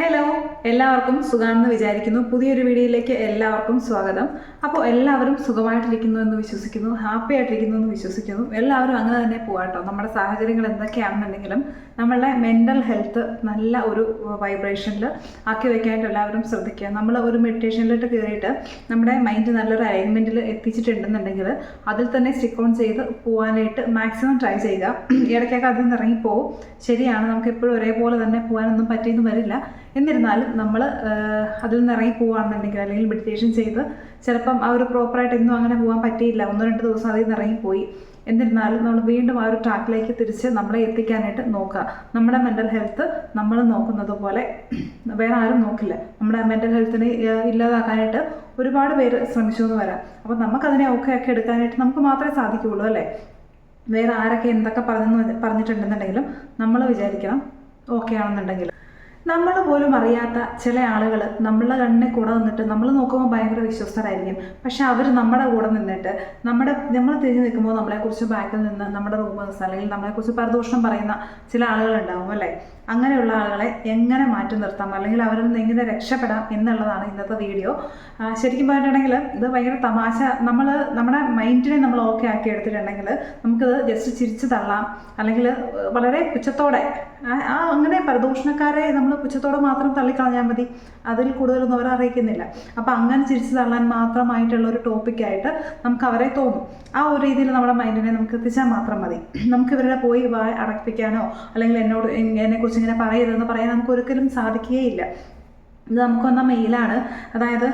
Hello, എല്ലാവർക്കും സുഖമാണെന്ന് വിചാരിക്കുന്നു. പുതിയൊരു വീഡിയോയിലേക്ക് എല്ലാവർക്കും സ്വാഗതം. അപ്പോൾ എല്ലാവരും സുഖമായിട്ടിരിക്കുന്നു എന്ന് വിശ്വസിക്കുന്നു, ഹാപ്പി ആയിട്ടിരിക്കുന്നു എന്ന് വിശ്വസിക്കുന്നു. എല്ലാവരും അങ്ങനെ തന്നെ പോകാട്ടോ. നമ്മുടെ സാഹചര്യങ്ങൾ എന്തൊക്കെയാണെന്നുണ്ടെങ്കിലും നമ്മളുടെ മെൻ്റൽ ഹെൽത്ത് നല്ല ഒരു വൈബ്രേഷനിൽ ആക്കി വയ്ക്കാനായിട്ട് എല്ലാവരും ശ്രദ്ധിക്കുക. നമ്മൾ ഒരു മെഡിറ്റേഷനിലോട്ട് കയറിയിട്ട് നമ്മുടെ മൈൻഡ് നല്ലൊരു അലൈൻമെൻറ്റിൽ എത്തിച്ചിട്ടുണ്ടെന്നുണ്ടെങ്കിൽ അതിൽ തന്നെ സ്റ്റിക്ക് ഓൺ ചെയ്ത് പോകാനായിട്ട് മാക്സിമം ട്രൈ ചെയ്യുക. ഇടയ്ക്കൊക്കെ അതിൽ നിന്ന് ഇറങ്ങിപ്പോവും. ശരിയാണ്, നമുക്ക് എപ്പോഴും ഒരേപോലെ തന്നെ പോകാനൊന്നും പറ്റിയെന്ന് വരില്ല. എന്നിരുന്നാലും നമ്മൾ അതിൽ നിന്ന് ഇറങ്ങി പോവുകയാണെന്നുണ്ടെങ്കിൽ അല്ലെങ്കിൽ മെഡിറ്റേഷൻ ചെയ്ത് ചിലപ്പം ആ ഒരു പ്രോപ്പറായിട്ട് ഇന്നും അങ്ങനെ പോകാൻ പറ്റിയില്ല, 1-2 ദിവസം അതിൽ നിന്ന് ഇറങ്ങിപ്പോയി. എന്നിരുന്നാലും നമ്മൾ വീണ്ടും ആ ഒരു ട്രാക്കിലേക്ക് തിരിച്ച് നമ്മളെ എത്തിക്കാനായിട്ട് നോക്കുക. നമ്മുടെ മെൻ്റൽ ഹെൽത്ത് നമ്മൾ നോക്കുന്നത് പോലെ വേറെ ആരും നോക്കില്ല. നമ്മുടെ മെൻ്റൽ ഹെൽത്തിനെ ഇല്ലാതാക്കാനായിട്ട് ഒരുപാട് പേര് ശ്രമിച്ചു എന്ന് വരാം. അപ്പോൾ നമുക്കതിനെ ഒക്കെ എടുക്കാനായിട്ട് നമുക്ക് മാത്രമേ സാധിക്കുകയുള്ളൂ, അല്ലേ? വേറെ ആരൊക്കെ എന്തൊക്കെ പറഞ്ഞിട്ടുണ്ടെന്നുണ്ടെങ്കിലും നമ്മൾ വിചാരിക്കണം ഓക്കെ ആണെന്നുണ്ടെങ്കിൽ. നമ്മൾ പോലും അറിയാത്ത ചില ആളുകൾ നമ്മളുടെ കണ്ണിനെ കൂടെ നിന്നിട്ട് നമ്മൾ നോക്കുമ്പോൾ ഭയങ്കര വിശ്വസ്തരായിരിക്കും. പക്ഷെ അവർ നമ്മുടെ കൂടെ നിന്നിട്ട് നമ്മൾ തിരിഞ്ഞു നിൽക്കുമ്പോൾ നമ്മളെക്കുറിച്ച് ബാക്കിൽ നിന്ന് നമ്മുടെ റൂമേഴ്സ് അല്ലെങ്കിൽ നമ്മളെക്കുറിച്ച് പരദൂഷണം പറയുന്ന ചില ആളുകളുണ്ടാവും, അല്ലേ? അങ്ങനെയുള്ള ആളുകളെ എങ്ങനെ മാറ്റി നിർത്താം അല്ലെങ്കിൽ അവരിൽ നിന്ന് എങ്ങനെ രക്ഷപ്പെടാം എന്നുള്ളതാണ് ഇന്നത്തെ വീഡിയോ. ശരിക്കും പറഞ്ഞിട്ടുണ്ടെങ്കിൽ ഇത് ഭയങ്കര തമാശ. നമ്മുടെ മൈൻഡിനെ നമ്മൾ ഓക്കെ ആക്കി എടുത്തിട്ടുണ്ടെങ്കിൽ നമുക്കിത് ജസ്റ്റ് ചിരിച്ച് തള്ളാം, അല്ലെങ്കിൽ വളരെ പുച്ഛത്തോടെ അങ്ങനെ പരദൂഷണക്കാരെ നമ്മൾ പുച്ഛത്തോടെ മാത്രം തള്ളിക്കളഞ്ഞാൽ മതി. അതിൽ കൂടുതലൊന്നും അവരെ അറിയിക്കുന്നില്ല. അപ്പം അങ്ങനെ ചിരിച്ച് തള്ളാൻ മാത്രമായിട്ടുള്ള ഒരു ടോപ്പിക്കായിട്ട് നമുക്ക് അവരെ തോന്നും. ആ ഒരു രീതിയിൽ നമ്മുടെ മൈൻഡിനെ നമുക്ക് എത്തിച്ചാൽ മാത്രം മതി. നമുക്ക് ഇവരുടെ പോയി അടപ്പിക്കാനോ അല്ലെങ്കിൽ എന്നെക്കുറിച്ച് ഇങ്ങനെ പറയരുതെന്ന് പറയാൻ നമുക്ക് ഒരിക്കലും സാധിക്കുകയില്ല. ഇത് നമുക്ക് വന്ന മെയിലാണ്. അതായത്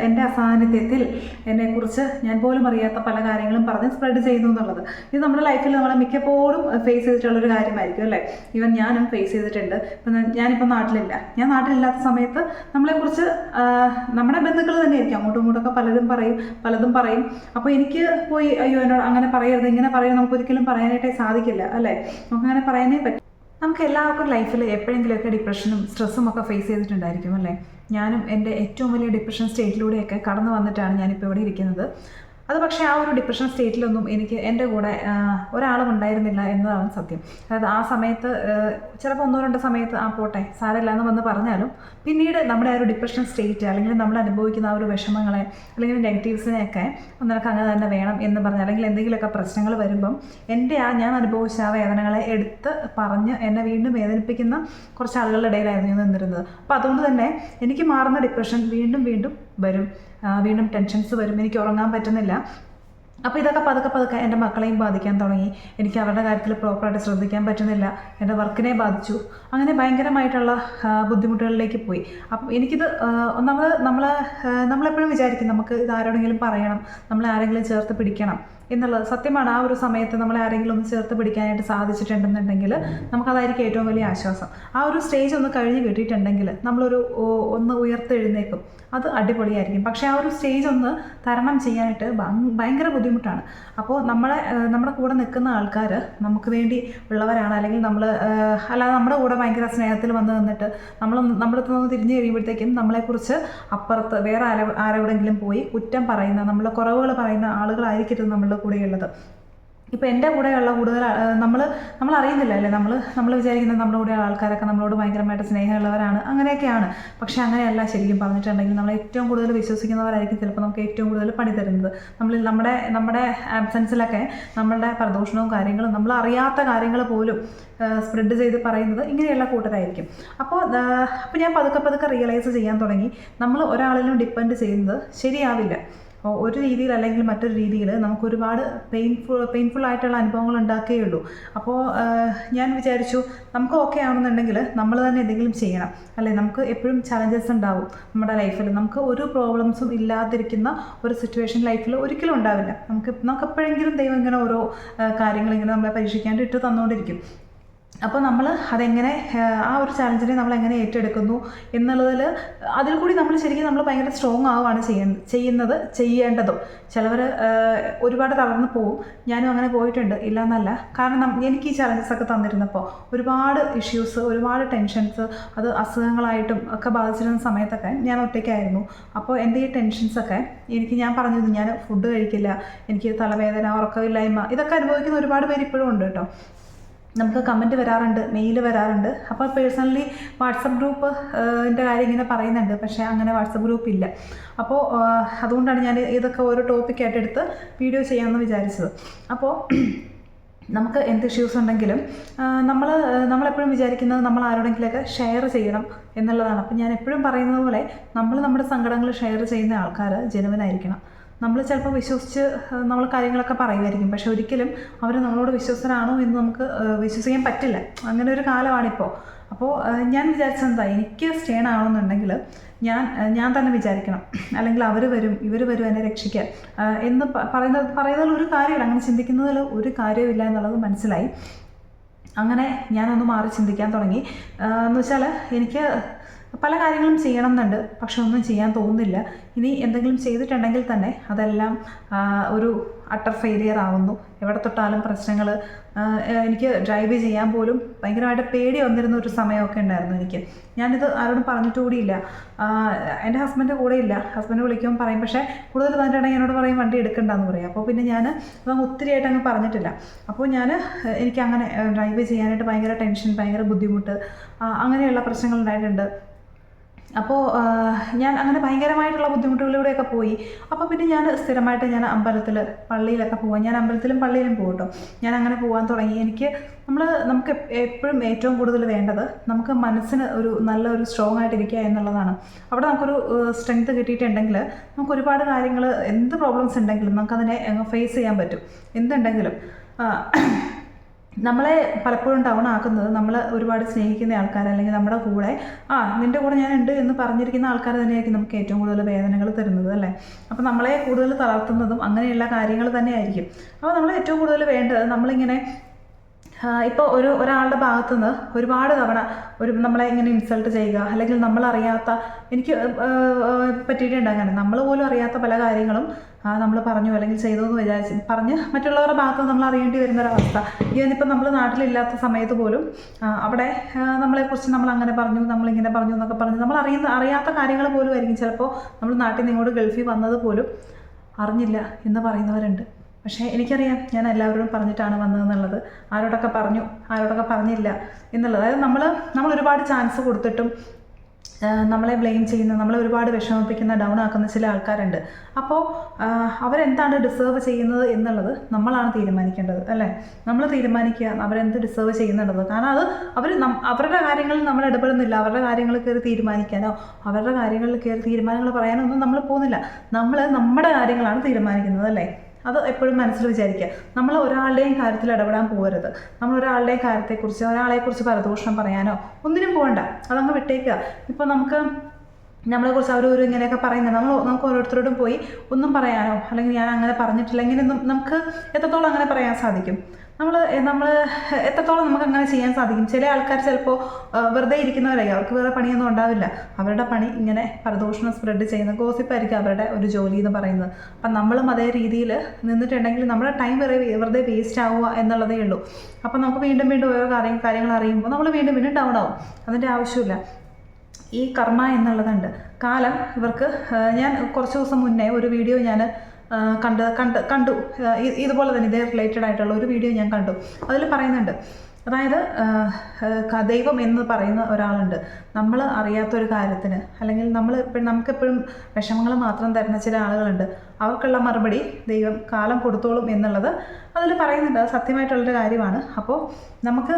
എൻ്റെ അസാന്നിധ്യത്തിൽ എന്നെക്കുറിച്ച് ഞാൻ പോലും അറിയാത്ത പല കാര്യങ്ങളും പറഞ്ഞ് സ്പ്രെഡ് ചെയ്യുന്നു എന്നുള്ളത്. ഇത് നമ്മുടെ ലൈഫിൽ നമ്മൾ മിക്കപ്പോഴും ഫേസ് ചെയ്തിട്ടുള്ളൊരു കാര്യമായിരിക്കും, അല്ലേ? ഈവൻ ഞാനും ഫേസ് ചെയ്തിട്ടുണ്ട്. ഇപ്പം ഞാനിപ്പോൾ നാട്ടിലില്ല. ഞാൻ നാട്ടിലില്ലാത്ത സമയത്ത് നമ്മളെക്കുറിച്ച് നമ്മുടെ ബന്ധുക്കൾ തന്നെയായിരിക്കും അങ്ങോട്ടും ഇങ്ങോട്ടൊക്കെ പലതും പറയും. അപ്പോൾ എനിക്ക് പോയി അയ്യോ എന്നോട് അങ്ങനെ പറയരുത് ഇങ്ങനെ പറയരുത് നമുക്കൊരിക്കലും പറയാനായിട്ടേ സാധിക്കില്ല, അല്ലേ? നമുക്കങ്ങനെ പറയാനേ പറ്റും. നമുക്ക് എല്ലാവർക്കും ലൈഫിൽ എപ്പോഴെങ്കിലുമൊക്കെ ഡിപ്രഷനും സ്ട്രെസ്സും ഒക്കെ ഫേസ് ചെയ്തിട്ടുണ്ടായിരിക്കും, അല്ലേ? ഞാനും എൻ്റെ ഏറ്റവും വലിയ ഡിപ്രഷൻ സ്റ്റേറ്റിലൂടെയൊക്കെ കടന്നു വന്നിട്ടാണ് ഞാനിപ്പോൾ ഇവിടെ ഇരിക്കുന്നത്. അത് പക്ഷേ ആ ഒരു ഡിപ്രഷൻ സ്റ്റേറ്റിലൊന്നും എനിക്ക് എൻ്റെ കൂടെ ഒരാളും ഉണ്ടായിരുന്നില്ല എന്നതാണ് സത്യം. അതായത് ആ സമയത്ത് ചിലപ്പോൾ 1-2 സമയത്ത് പോട്ടെ സാരമില്ല എന്ന് വന്ന് പറഞ്ഞാലും പിന്നീട് നമ്മുടെ ആ ഒരു ഡിപ്രഷൻ സ്റ്റേറ്റ് അല്ലെങ്കിൽ നമ്മൾ അനുഭവിക്കുന്ന ആ ഒരു വിഷമങ്ങളെ അല്ലെങ്കിൽ നെഗറ്റീവ്സിനെയൊക്കെ നിനക്ക് അങ്ങനെ തന്നെ വേണം എന്ന് പറഞ്ഞ് അല്ലെങ്കിൽ എന്തെങ്കിലുമൊക്കെ പ്രശ്നങ്ങൾ വരുമ്പം ഞാൻ അനുഭവിച്ച ആ വേദനകളെ എടുത്ത് പറഞ്ഞ് എന്നെ വീണ്ടും വേദനിപ്പിക്കുന്ന കുറച്ച് ആളുകളുടെ ഇടയിലായിരുന്നു ഞാൻ നിന്നിരുന്നത്. അപ്പോൾ അതുകൊണ്ട് തന്നെ എനിക്ക് മാറുന്ന ഡിപ്രഷൻ വീണ്ടും വരും. വീണ്ടും ടെൻഷൻസ് വരും. എനിക്ക് ഉറങ്ങാൻ പറ്റുന്നില്ല. അപ്പോൾ ഇതൊക്കെ പതുക്കെ എൻ്റെ മക്കളെയും ബാധിക്കാൻ തുടങ്ങി. എനിക്ക് അവരുടെ കാര്യത്തിൽ പ്രോപ്പറായിട്ട് ശ്രദ്ധിക്കാൻ പറ്റുന്നില്ല. എൻ്റെ വർക്കിനെ ബാധിച്ചു. അങ്ങനെ ഭയങ്കരമായിട്ടുള്ള ബുദ്ധിമുട്ടുകളിലേക്ക് പോയി. അപ്പം എനിക്കിത് നമ്മളെപ്പോഴും വിചാരിക്കും നമുക്ക് ഇത് ആരോടെങ്കിലും പറയണം, നമ്മളെ ആരെങ്കിലും ചേർത്ത് പിടിക്കണം എന്നുള്ളത്. സത്യമാണ്, ആ ഒരു സമയത്ത് നമ്മളെ ആരെങ്കിലും ഒന്ന് ചേർത്ത് പിടിക്കാനായിട്ട് സാധിച്ചിട്ടുണ്ടെന്നുണ്ടെങ്കിൽ നമുക്കതായിരിക്കും ഏറ്റവും വലിയ ആശ്വാസം. ആ ഒരു സ്റ്റേജ് ഒന്ന് കഴിഞ്ഞ് കിട്ടിയിട്ടുണ്ടെങ്കിൽ ഒന്ന് ഉയർത്തെഴുന്നേക്കും. അത് അടിപൊളിയായിരിക്കും. പക്ഷേ ആ ഒരു സ്റ്റേജ് ഒന്ന് തരണം ചെയ്യാനായിട്ട് ഭയങ്കര ബുദ്ധിമുട്ടാണ്. അപ്പോൾ നമ്മുടെ കൂടെ നിൽക്കുന്ന ആൾക്കാർ നമുക്ക് വേണ്ടി ഉള്ളവരാണ്, അല്ലെങ്കിൽ അല്ലാതെ നമ്മുടെ കൂടെ ഭയങ്കര സ്നേഹത്തിൽ വന്ന് നിന്നിട്ട് നമ്മളടുത്ത് നിന്ന് തിരിഞ്ഞു കഴിയുമ്പോഴത്തേക്കും നമ്മളെക്കുറിച്ച് അപ്പുറത്ത് വേറെ ആരെവിടെങ്കിലും പോയി കുറ്റം പറയുന്ന, നമ്മളെ കുറവുകൾ പറയുന്ന ആളുകളായിരിക്കരുത് നമ്മളുടെ കൂടെയുള്ളത്. ഇപ്പോൾ എൻ്റെ കൂടെയുള്ള കൂടുതൽ നമ്മൾ അറിയുന്നില്ല, അല്ലേ? നമ്മൾ വിചാരിക്കുന്നത് നമ്മുടെ കൂടെ ആൾക്കാരൊക്കെ നമ്മളോട് ഭയങ്കരമായിട്ട് സ്നേഹമുള്ളവരാണ്, അങ്ങനെയൊക്കെയാണ്. പക്ഷേ അങ്ങനെയല്ല. ശരിക്കും പറഞ്ഞിട്ടുണ്ടെങ്കിൽ നമ്മൾ ഏറ്റവും കൂടുതൽ വിശ്വസിക്കുന്നവരായിരിക്കും ചിലപ്പോൾ നമുക്ക് ഏറ്റവും കൂടുതൽ പണി തരുന്നത്. നമ്മുടെ ആബ്സെൻസിലൊക്കെ നമ്മളുടെ പ്രദൂഷണവും കാര്യങ്ങളും നമ്മൾ അറിയാത്ത കാര്യങ്ങൾ പോലും സ്പ്രെഡ് ചെയ്ത് പറയുന്നത് ഇങ്ങനെയുള്ള കൂട്ടരായിരിക്കും. അപ്പോൾ ഞാൻ പതുക്കെ റിയലൈസ് ചെയ്യാൻ തുടങ്ങി, നമ്മൾ ഒരാളിലും ഡിപ്പെൻഡ് ചെയ്യുന്നത് ശരിയാവില്ല. ഒരു രീതിയിൽ അല്ലെങ്കിൽ മറ്റൊരു രീതിയിൽ നമുക്ക് ഒരുപാട് പെയിൻഫുൾ ആയിട്ടുള്ള അനുഭവങ്ങൾ ഉണ്ടാക്കുകയുള്ളൂ. അപ്പോൾ ഞാൻ വിചാരിച്ചു നമുക്ക് ഓക്കെ ആണെന്നുണ്ടെങ്കിൽ നമ്മൾ തന്നെ എന്തെങ്കിലും ചെയ്യണം, അല്ലേ? നമുക്ക് എപ്പോഴും ചലഞ്ചസ് ഉണ്ടാവും നമ്മുടെ ലൈഫിൽ. നമുക്ക് ഒരു പ്രോബ്ലംസും ഇല്ലാതിരിക്കുന്ന ഒരു സിറ്റുവേഷൻ ലൈഫിൽ ഒരിക്കലും ഉണ്ടാവില്ല. നമുക്ക് എപ്പോഴെങ്കിലും ദൈവം ഇങ്ങനെ ഓരോ കാര്യങ്ങൾ ഇങ്ങനെ നമ്മളെ പരീക്ഷിക്കാണ്ട് ഇട്ട് തന്നുകൊണ്ടിരിക്കും. അപ്പോൾ നമ്മൾ അതെങ്ങനെ ആ ഒരു ചാലഞ്ചിനെ നമ്മളെങ്ങനെ ഏറ്റെടുക്കുന്നു എന്നുള്ളതിൽ അതിൽ കൂടി നമ്മൾ ഭയങ്കര സ്ട്രോങ് ആവുകയാണ് ചെയ്യേണ്ടതും. ചിലവർ ഒരുപാട് തളർന്നു പോവും. ഞാനും അങ്ങനെ പോയിട്ടുണ്ട്, ഇല്ലയെന്നല്ല. കാരണം എനിക്ക് ഈ ചാലഞ്ചസൊക്കെ തന്നിരുന്നപ്പോൾ ഒരുപാട് ഇഷ്യൂസ്, ഒരുപാട് ടെൻഷൻസ്, അത് അസുഖങ്ങളായിട്ടും ഒക്കെ ബാധിച്ചിരുന്ന സമയത്തൊക്കെ ഞാൻ ഒറ്റയ്ക്കായിരുന്നു. അപ്പോൾ എൻ്റെ ഈ ടെൻഷൻസൊക്കെ ഞാൻ പറഞ്ഞിരുന്നു, ഞാൻ ഫുഡ് കഴിക്കില്ല, എനിക്ക് തലവേദന, ഉറക്കമില്ലായ്മ, ഇതൊക്കെ അനുഭവിക്കുന്ന ഒരുപാട് പേര് ഇപ്പോഴും ഉണ്ട് കേട്ടോ. നമുക്ക് കമൻറ്റ് വരാറുണ്ട്, മെയിൽ വരാറുണ്ട്. അപ്പോൾ പേഴ്സണലി വാട്സപ്പ് ഗ്രൂപ്പ് കാര്യം ഇങ്ങനെ പറയുന്നുണ്ട്, പക്ഷേ അങ്ങനെ വാട്സപ്പ് ഗ്രൂപ്പ് ഇല്ല. അപ്പോൾ അതുകൊണ്ടാണ് ഞാൻ ഇതൊക്കെ ഓരോ ടോപ്പിക്കായിട്ട് എടുത്ത് വീഡിയോ ചെയ്യാമെന്ന് വിചാരിച്ചത്. അപ്പോൾ നമുക്ക് എന്ത് ഇഷ്യൂസ് ഉണ്ടെങ്കിലും നമ്മളെപ്പോഴും വിചാരിക്കുന്നത് നമ്മൾ ആരോടെങ്കിലൊക്കെ ഷെയർ ചെയ്യണം എന്നുള്ളതാണ്. അപ്പം ഞാൻ എപ്പോഴും പറയുന്നത് പോലെ നമ്മൾ നമ്മുടെ സങ്കടങ്ങൾ ഷെയർ ചെയ്യുന്ന ആൾക്കാർ ജെനുവിനായിരിക്കണം. നമ്മൾ ചിലപ്പോൾ വിശ്വസിച്ച് നമ്മൾ കാര്യങ്ങളൊക്കെ പറയുമായിരിക്കും, പക്ഷെ ഒരിക്കലും അവർ നമ്മളോട് വിശ്വസ്തരാണോ എന്ന് നമുക്ക് വിശ്വസിക്കാൻ പറ്റില്ല. അങ്ങനെ ഒരു കാലമാണിപ്പോൾ. അപ്പോൾ ഞാൻ വിചാരിച്ചെന്താ, എനിക്ക് സ്റ്റേൺ ആവണമെന്നുണ്ടെങ്കിൽ ഞാൻ തന്നെ വിചാരിക്കണം, അല്ലെങ്കിൽ ഇവർ വരും എന്നെ രക്ഷിക്കാൻ എന്ന് പറയുന്നതിൽ ഒരു കാര്യമില്ല. അങ്ങനെ ചിന്തിക്കുന്നതിൽ ഒരു കാര്യമില്ല എന്നുള്ളത് മനസ്സിലായി. അങ്ങനെ ഞാനൊന്ന് മാറി ചിന്തിക്കാൻ തുടങ്ങി. എന്ന് വെച്ചാൽ എനിക്ക് പല കാര്യങ്ങളും ചെയ്യണം എന്നുണ്ട്, പക്ഷെ ഒന്നും ചെയ്യാൻ തോന്നുന്നില്ല. ഇനി എന്തെങ്കിലും ചെയ്തിട്ടുണ്ടെങ്കിൽ തന്നെ അതെല്ലാം ഒരു അട്ടർ ഫെയിലിയർ ആവുന്നു. എവിടെ തൊട്ടാലും പ്രശ്നങ്ങൾ. എനിക്ക് ഡ്രൈവ് ചെയ്യാൻ പോലും ഭയങ്കരമായിട്ട് പേടി വന്നിരുന്ന ഒരു സമയമൊക്കെ ഉണ്ടായിരുന്നു എനിക്ക്. ഞാനിത് ആരോടും പറഞ്ഞിട്ട് കൂടിയില്ല. എൻ്റെ ഹസ്ബൻഡ് കൂടെ ഇല്ല. ഹസ്ബൻഡ് വിളിക്കുമ്പോൾ പറയും, പക്ഷേ കൂടുതൽ പറഞ്ഞിട്ടുണ്ടെങ്കിൽ എന്നോട് പറയും വണ്ടി എടുക്കണ്ടെന്ന് പറയും. അപ്പോൾ പിന്നെ ഞാൻ അതങ്ങ് ഒത്തിരിയായിട്ട് അങ്ങ് പറഞ്ഞിട്ടില്ല. അപ്പോൾ എനിക്കങ്ങനെ ഡ്രൈവ് ചെയ്യാനായിട്ട് ഭയങ്കര ടെൻഷൻ, ഭയങ്കര ബുദ്ധിമുട്ട്, അങ്ങനെയുള്ള പ്രശ്നങ്ങൾ ഉണ്ടായിട്ടുണ്ട്. അപ്പോൾ ഞാൻ അങ്ങനെ ഭയങ്കരമായിട്ടുള്ള ബുദ്ധിമുട്ടുകളിലൂടെയൊക്കെ പോയി. അപ്പോൾ പിന്നെ ഞാൻ സ്ഥിരമായിട്ട് അമ്പലത്തിൽ, പള്ളിയിലൊക്കെ പോകാം. ഞാൻ അമ്പലത്തിലും പള്ളിയിലും പോകും കേട്ടോ. ഞാൻ അങ്ങനെ പോകാൻ തുടങ്ങി. നമുക്ക് എപ്പോഴും ഏറ്റവും കൂടുതൽ വേണ്ടത് നമുക്ക് മനസ്സിന് നല്ലൊരു സ്ട്രോങ് ആയിട്ടിരിക്കുക എന്നുള്ളതാണ്. അവിടെ നമുക്കൊരു സ്ട്രെങ്ത് കിട്ടിയിട്ടുണ്ടെങ്കിൽ നമുക്ക് ഒരുപാട് കാര്യങ്ങൾ, എന്ത് പ്രോബ്ലംസ് ഉണ്ടെങ്കിലും നമുക്കതിനെ ഫേസ് ചെയ്യാൻ പറ്റും. എന്തുണ്ടെങ്കിലും നമ്മളെ പലപ്പോഴും ഡൗൺ ആക്കുന്നത് നമ്മൾ ഒരുപാട് സ്നേഹിക്കുന്ന ആൾക്കാർ, അല്ലെങ്കിൽ നമ്മുടെ കൂടെ നിൻ്റെ കൂടെ ഞാൻ ഉണ്ട് എന്ന് പറഞ്ഞിരിക്കുന്ന ആൾക്കാർ തന്നെയായിരിക്കും നമുക്ക് ഏറ്റവും കൂടുതൽ വേദനകൾ തരുന്നത്, അല്ലേ? അപ്പോൾ നമ്മളെ കൂടുതൽ തളർത്തുന്നതും അങ്ങനെയുള്ള കാര്യങ്ങൾ തന്നെയായിരിക്കും. അപ്പോൾ നമ്മൾ ഏറ്റവും കൂടുതൽ വേണ്ടത് നമ്മളിങ്ങനെ ഇപ്പോൾ ഒരാളുടെ ഭാഗത്തുനിന്ന് ഒരുപാട് തവണ നമ്മളെ ഇങ്ങനെ ഇൻസൾട്ട് ചെയ്യുക, അല്ലെങ്കിൽ നമ്മളറിയാത്ത, എനിക്ക് പറ്റിയിട്ടുണ്ട് അങ്ങനെ, നമ്മൾ പോലും അറിയാത്ത പല കാര്യങ്ങളും നമ്മൾ പറഞ്ഞു അല്ലെങ്കിൽ ചെയ്തു എന്ന് പറഞ്ഞ് മറ്റുള്ളവരുടെ ഭാഗത്ത് നമ്മൾ അറിയേണ്ടി വരുന്നൊരവസ്ഥ. ഇതിപ്പോൾ നമ്മൾ നാട്ടിലില്ലാത്ത സമയത്ത് പോലും അവിടെ നമ്മളെക്കുറിച്ച് നമ്മൾ അങ്ങനെ പറഞ്ഞു, നമ്മളിങ്ങനെ പറഞ്ഞു എന്നൊക്കെ പറഞ്ഞ് നമ്മൾ അറിയാത്ത കാര്യങ്ങൾ പോലും ആയിരിക്കും. ചിലപ്പോൾ നമ്മൾ നാട്ടിൽ നിന്ന് ഇങ്ങോട്ട് ഗൾഫിൽ വന്നത് പോലും അറിഞ്ഞില്ല എന്ന് പറയുന്നവരുണ്ട്. പക്ഷേ എനിക്കറിയാം ഞാൻ എല്ലാവരോടും പറഞ്ഞിട്ടാണ് വന്നതെന്നുള്ളത്. ആരോടൊക്കെ പറഞ്ഞു, ആരോടൊക്കെ പറഞ്ഞില്ല എന്നുള്ളത്. അതായത് നമ്മൾ ഒരുപാട് ചാൻസ് കൊടുത്തിട്ടും നമ്മളെ ബ്ലെയിം ചെയ്യുന്ന, നമ്മളെ ഒരുപാട് വിഷമിപ്പിക്കുന്ന, ഡൗൺ ആക്കുന്ന ചില ആൾക്കാരുണ്ട്. അപ്പോൾ അവരെന്താണ് ഡിസേർവ് ചെയ്യുന്നത് എന്നുള്ളത് നമ്മളാണ് തീരുമാനിക്കേണ്ടത്, അല്ലേ? നമ്മൾ തീരുമാനിക്കുക അവരെന്ത് ഡിസേർവ് ചെയ്യുന്നുള്ളത്. കാരണം അവരുടെ കാര്യങ്ങളിൽ നമ്മൾ ഇടപെടുന്നില്ല. അവരുടെ കാര്യങ്ങൾ കയറി തീരുമാനിക്കാനോ അവരുടെ കാര്യങ്ങളിൽ കയറി തീരുമാനങ്ങൾ പറയാനോ ഒന്നും നമ്മൾ പോകുന്നില്ല. നമ്മൾ നമ്മുടെ കാര്യങ്ങളാണ് തീരുമാനിക്കുന്നത്, അല്ലേ? അത് എപ്പോഴും മനസ്സിൽ വിചാരിക്കുക. നമ്മൾ ഒരാളുടെയും കാര്യത്തിൽ ഇടപെടാൻ പോകരുത്. നമ്മൾ ഒരാളുടെയും കാര്യത്തെക്കുറിച്ച്, ഒരാളെക്കുറിച്ച് പരദൂഷണം പറയാനോ ഒന്നിനും പോകണ്ട. അതങ്ങ് വിട്ടേക്കുക. ഇപ്പോൾ നമ്മളെക്കുറിച്ച് അവർ ഇങ്ങനെയൊക്കെ പറയുന്നത്, നമുക്ക് ഓരോരുത്തരോടും പോയി ഒന്നും പറയാനോ, അല്ലെങ്കിൽ ഞാൻ അങ്ങനെ പറഞ്ഞിട്ടില്ല, ഇങ്ങനെയൊന്നും നമുക്ക് എത്രത്തോളം അങ്ങനെ പറയാൻ സാധിക്കും? നമ്മൾ എത്രത്തോളം നമുക്ക് അങ്ങനെ ചെയ്യാൻ സാധിക്കും? ചില ആൾക്കാർ ചിലപ്പോൾ വെറുതെ ഇരിക്കുന്നവരായിരിക്കും, അവർക്ക് വേറെ പണിയൊന്നും ഉണ്ടാവില്ല. അവരുടെ പണി ഇങ്ങനെ പരദൂഷണം സ്പ്രെഡ് ചെയ്യുന്ന ഗോസിപ്പായിരിക്കും അവരുടെ ഒരു ജോലി എന്ന് പറയുന്നത്. അപ്പം നമ്മളും അതേ രീതിയിൽ നിന്നിട്ടുണ്ടെങ്കിൽ നമ്മുടെ ടൈം വെറുതെ വേസ്റ്റ് ആവുക എന്നുള്ളതേ ഉള്ളൂ. അപ്പം നമുക്ക് വീണ്ടും ഓരോ കാര്യങ്ങൾ അറിയുമ്പോൾ നമ്മൾ വീണ്ടും ഡൗൺ ആവും. അതിൻ്റെ ആവശ്യമില്ല. ഈ കർമ്മ എന്നുള്ളതുണ്ട്. കാലം ഇവർക്ക്, ഞാൻ കുറച്ച് ദിവസം മുന്നേ ഒരു വീഡിയോ ഞാൻ കണ്ടു, ഇതുപോലെ തന്നെ ഇതേ റിലേറ്റഡ് ആയിട്ടുള്ള ഒരു വീഡിയോ ഞാൻ കണ്ടു. അതിൽ പറയുന്നുണ്ട്, അതായത് ദൈവം എന്ന് പറയുന്ന ഒരാളുണ്ട്. നമ്മൾ അറിയാത്തൊരു കാര്യത്തിന്, അല്ലെങ്കിൽ നമുക്കെപ്പോഴും വിഷമങ്ങൾ മാത്രം തരുന്ന ചില ആളുകളുണ്ട്. അവർക്കുള്ള മറുപടി ദൈവം കാലം കൊടുത്തോളും എന്നുള്ളത് അതിൽ പറയുന്നുണ്ട്. അത് സത്യമായിട്ടുള്ളൊരു കാര്യമാണ്. അപ്പോൾ നമുക്ക്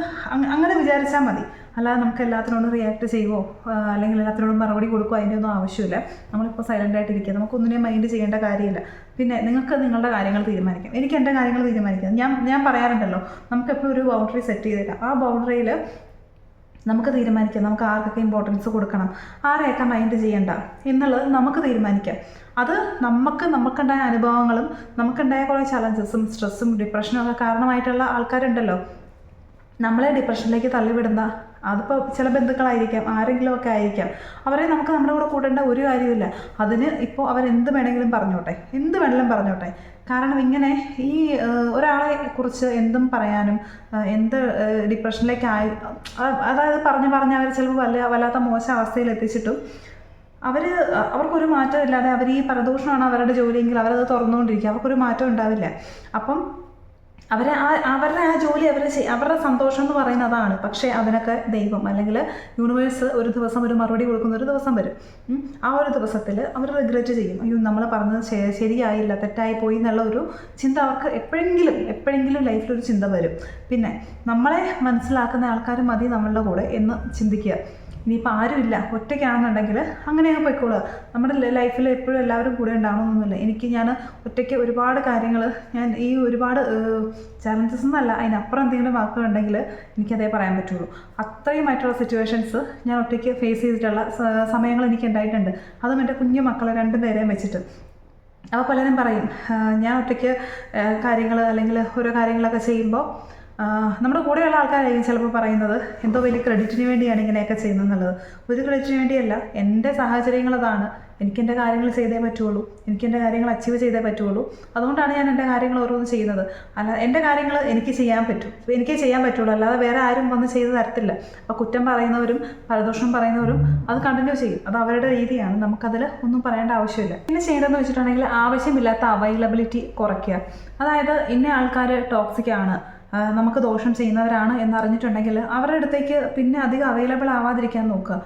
അങ്ങനെ വിചാരിച്ചാൽ മതി. അല്ലാതെ നമുക്ക് എല്ലാത്തിനോടും റിയാക്ട് ചെയ്യുമോ അല്ലെങ്കിൽ എല്ലാത്തിനോടും മറുപടി കൊടുക്കുമോ അതിൻ്റെ ഒന്നും ആവശ്യമില്ല. നമ്മളിപ്പോൾ സൈലൻ്റായിട്ടിരിക്കുക. നമുക്കൊന്നിനെ മൈൻഡ് ചെയ്യേണ്ട കാര്യമില്ല. പിന്നെ നിങ്ങൾക്ക് നിങ്ങളുടെ കാര്യങ്ങൾ തീരുമാനിക്കാം. എനിക്ക് എൻ്റെ കാര്യങ്ങൾ തീരുമാനിക്കാം. ഞാൻ പറയാറുണ്ടല്ലോ, നമുക്കെപ്പോഴും ഒരു ബൗണ്ടറി സെറ്റ് ചെയ്തില്ല. ആ ബൗണ്ടറിയിൽ നമുക്ക് തീരുമാനിക്കാം. നമുക്ക് ആർക്കൊക്കെ ഇമ്പോർട്ടൻസ് കൊടുക്കണം, ആരെയൊക്കെ മൈൻഡ് ചെയ്യണ്ട എന്നുള്ളത് നമുക്ക് തീരുമാനിക്കാം. അത് നമുക്കുണ്ടായ അനുഭവങ്ങളും നമുക്കുണ്ടായ കുറേ ചലഞ്ചസും സ്ട്രെസ്സും ഡിപ്രഷനും ഒക്കെ കാരണമായിട്ടുള്ള ആൾക്കാരുണ്ടല്ലോ, നമ്മളെ ഡിപ്രഷനിലേക്ക് തള്ളിവിടുന്ന, അതിപ്പോൾ ചില ബന്ധുക്കളായിരിക്കാം, ആരെങ്കിലുമൊക്കെ ആയിരിക്കാം. അവരെ നമുക്ക് നമ്മുടെ കൂടെ കൂടേണ്ട ഒരു കാര്യമില്ല. അതിന് ഇപ്പോൾ അവരെന്ത് വേണമെങ്കിലും പറഞ്ഞോട്ടെ. കാരണം ഇങ്ങനെ ഈ ഒരാളെ കുറിച്ച് എന്തും പറയാനും എന്ത് ഡിപ്രഷനിലേക്ക് അതായത് പറഞ്ഞ് അവർ ചിലപ്പോൾ വല്ലാത്ത മോശം അവസ്ഥയിൽ എത്തിച്ചിട്ടും അവർക്കൊരു മാറ്റം ഇല്ലാതെ അവർ ഈ പരദൂഷണമാണ് അവരുടെ ജോലിയെങ്കിൽ അവരത് തുറന്നുകൊണ്ടിരിക്കുക. അവർക്കൊരു മാറ്റം ഉണ്ടാവില്ല. അപ്പം അവരുടെ ആ ജോലി അവരുടെ സന്തോഷം എന്ന് പറയുന്നത് അതാണ്. പക്ഷേ അതിനൊക്കെ ദൈവം അല്ലെങ്കിൽ യൂണിവേഴ്സ് ഒരു ദിവസം ഒരു മറുപടി കൊടുക്കുന്ന ഒരു ദിവസം വരും. ആ ഒരു ദിവസത്തിൽ അവർ റിഗ്രറ്റ് ചെയ്യും. അയ്യോ, നമ്മൾ പറഞ്ഞത് ശരിയായില്ല, തെറ്റായി പോയി എന്നുള്ള ഒരു ചിന്ത അവർക്ക് എപ്പോഴെങ്കിലും ലൈഫിലൊരു ചിന്ത വരും. പിന്നെ നമ്മളെ മനസ്സിലാക്കുന്ന ആൾക്കാർ മതി നമ്മളുടെ കൂടെ എന്ന് ചിന്തിക്കുക. ഇനിയിപ്പോൾ ആരുമില്ല, ഒറ്റയ്ക്കാണെന്നുണ്ടെങ്കിൽ അങ്ങനെ അങ്ങ് പോയിക്കോളുക. നമ്മുടെ ലൈഫിൽ എപ്പോഴും എല്ലാവരും കൂടെ ഉണ്ടാവണമെന്നൊന്നുമില്ല. ഞാൻ ഒറ്റയ്ക്ക് ഒരുപാട് കാര്യങ്ങൾ, ഞാൻ ഈ ഒരുപാട് ചാലഞ്ചസ് എന്നല്ല, അതിനപ്പുറം എന്തെങ്കിലും വാക്കുകളുണ്ടെങ്കിൽ എനിക്കതേ പറയാൻ പറ്റുള്ളൂ. അത്രയുമായിട്ടുള്ള സിറ്റുവേഷൻസ് ഞാൻ ഒറ്റയ്ക്ക് ഫേസ് ചെയ്തിട്ടുള്ള സമയങ്ങൾ എനിക്ക് ഉണ്ടായിട്ടുണ്ട്. അതും എൻ്റെ കുഞ്ഞു മക്കളെ 2 പേരെയും വെച്ചിട്ട്. അപ്പോൾ പലരും പറയും ഞാൻ ഒറ്റയ്ക്ക് കാര്യങ്ങൾ അല്ലെങ്കിൽ ഓരോ കാര്യങ്ങളൊക്കെ ചെയ്യുമ്പോൾ നമ്മുടെ കൂടെയുള്ള ആൾക്കാരായിരിക്കും ചിലപ്പോൾ പറയുന്നത് എന്തോ വലിയ ക്രെഡിറ്റിന് വേണ്ടിയാണ് ഇങ്ങനെയൊക്കെ ചെയ്യുന്നതെന്നുള്ളത്. ഒരു ക്രെഡിറ്റിന് വേണ്ടിയല്ല, എൻ്റെ സാഹചര്യങ്ങൾ അതാണ്. എനിക്കെൻ്റെ കാര്യങ്ങൾ ചെയ്തേ പറ്റുള്ളൂ, എനിക്കെൻ്റെ കാര്യങ്ങൾ അച്ചീവ് ചെയ്തേ പറ്റുള്ളൂ. അതുകൊണ്ടാണ് ഞാൻ എൻ്റെ കാര്യങ്ങൾ ഓരോന്ന് ചെയ്യുന്നത്. എൻ്റെ കാര്യങ്ങൾ എനിക്ക് ചെയ്യാൻ പറ്റുള്ളൂ, അല്ലാതെ വേറെ ആരും വന്ന് ചെയ്ത് തരത്തില്ല. അപ്പോൾ കുറ്റം പറയുന്നവരും പരദോഷം പറയുന്നവരും അത് കണ്ടിന്യൂ ചെയ്യും. അത് അവരുടെ രീതിയാണ്, നമുക്കതിൽ ഒന്നും പറയേണ്ട ആവശ്യമില്ല. പിന്നെ ചെയ്യേണ്ടതെന്ന് വെച്ചിട്ടുണ്ടെങ്കിൽ ആവശ്യമില്ലാത്ത അവൈലബിലിറ്റി കുറയ്ക്കുക. അതായത് ഇന്ന ആൾക്കാർ ടോക്സിക് ആണ്, നമുക്ക് ദോഷം ചെയ്യുന്നവരാണ് എന്നറിഞ്ഞിട്ടുണ്ടെങ്കിൽ അവരുടെ അടുത്തേക്ക് പിന്നെ അധികം അവൈലബിൾ ആവാതിരിക്കാൻ നോക്കുക.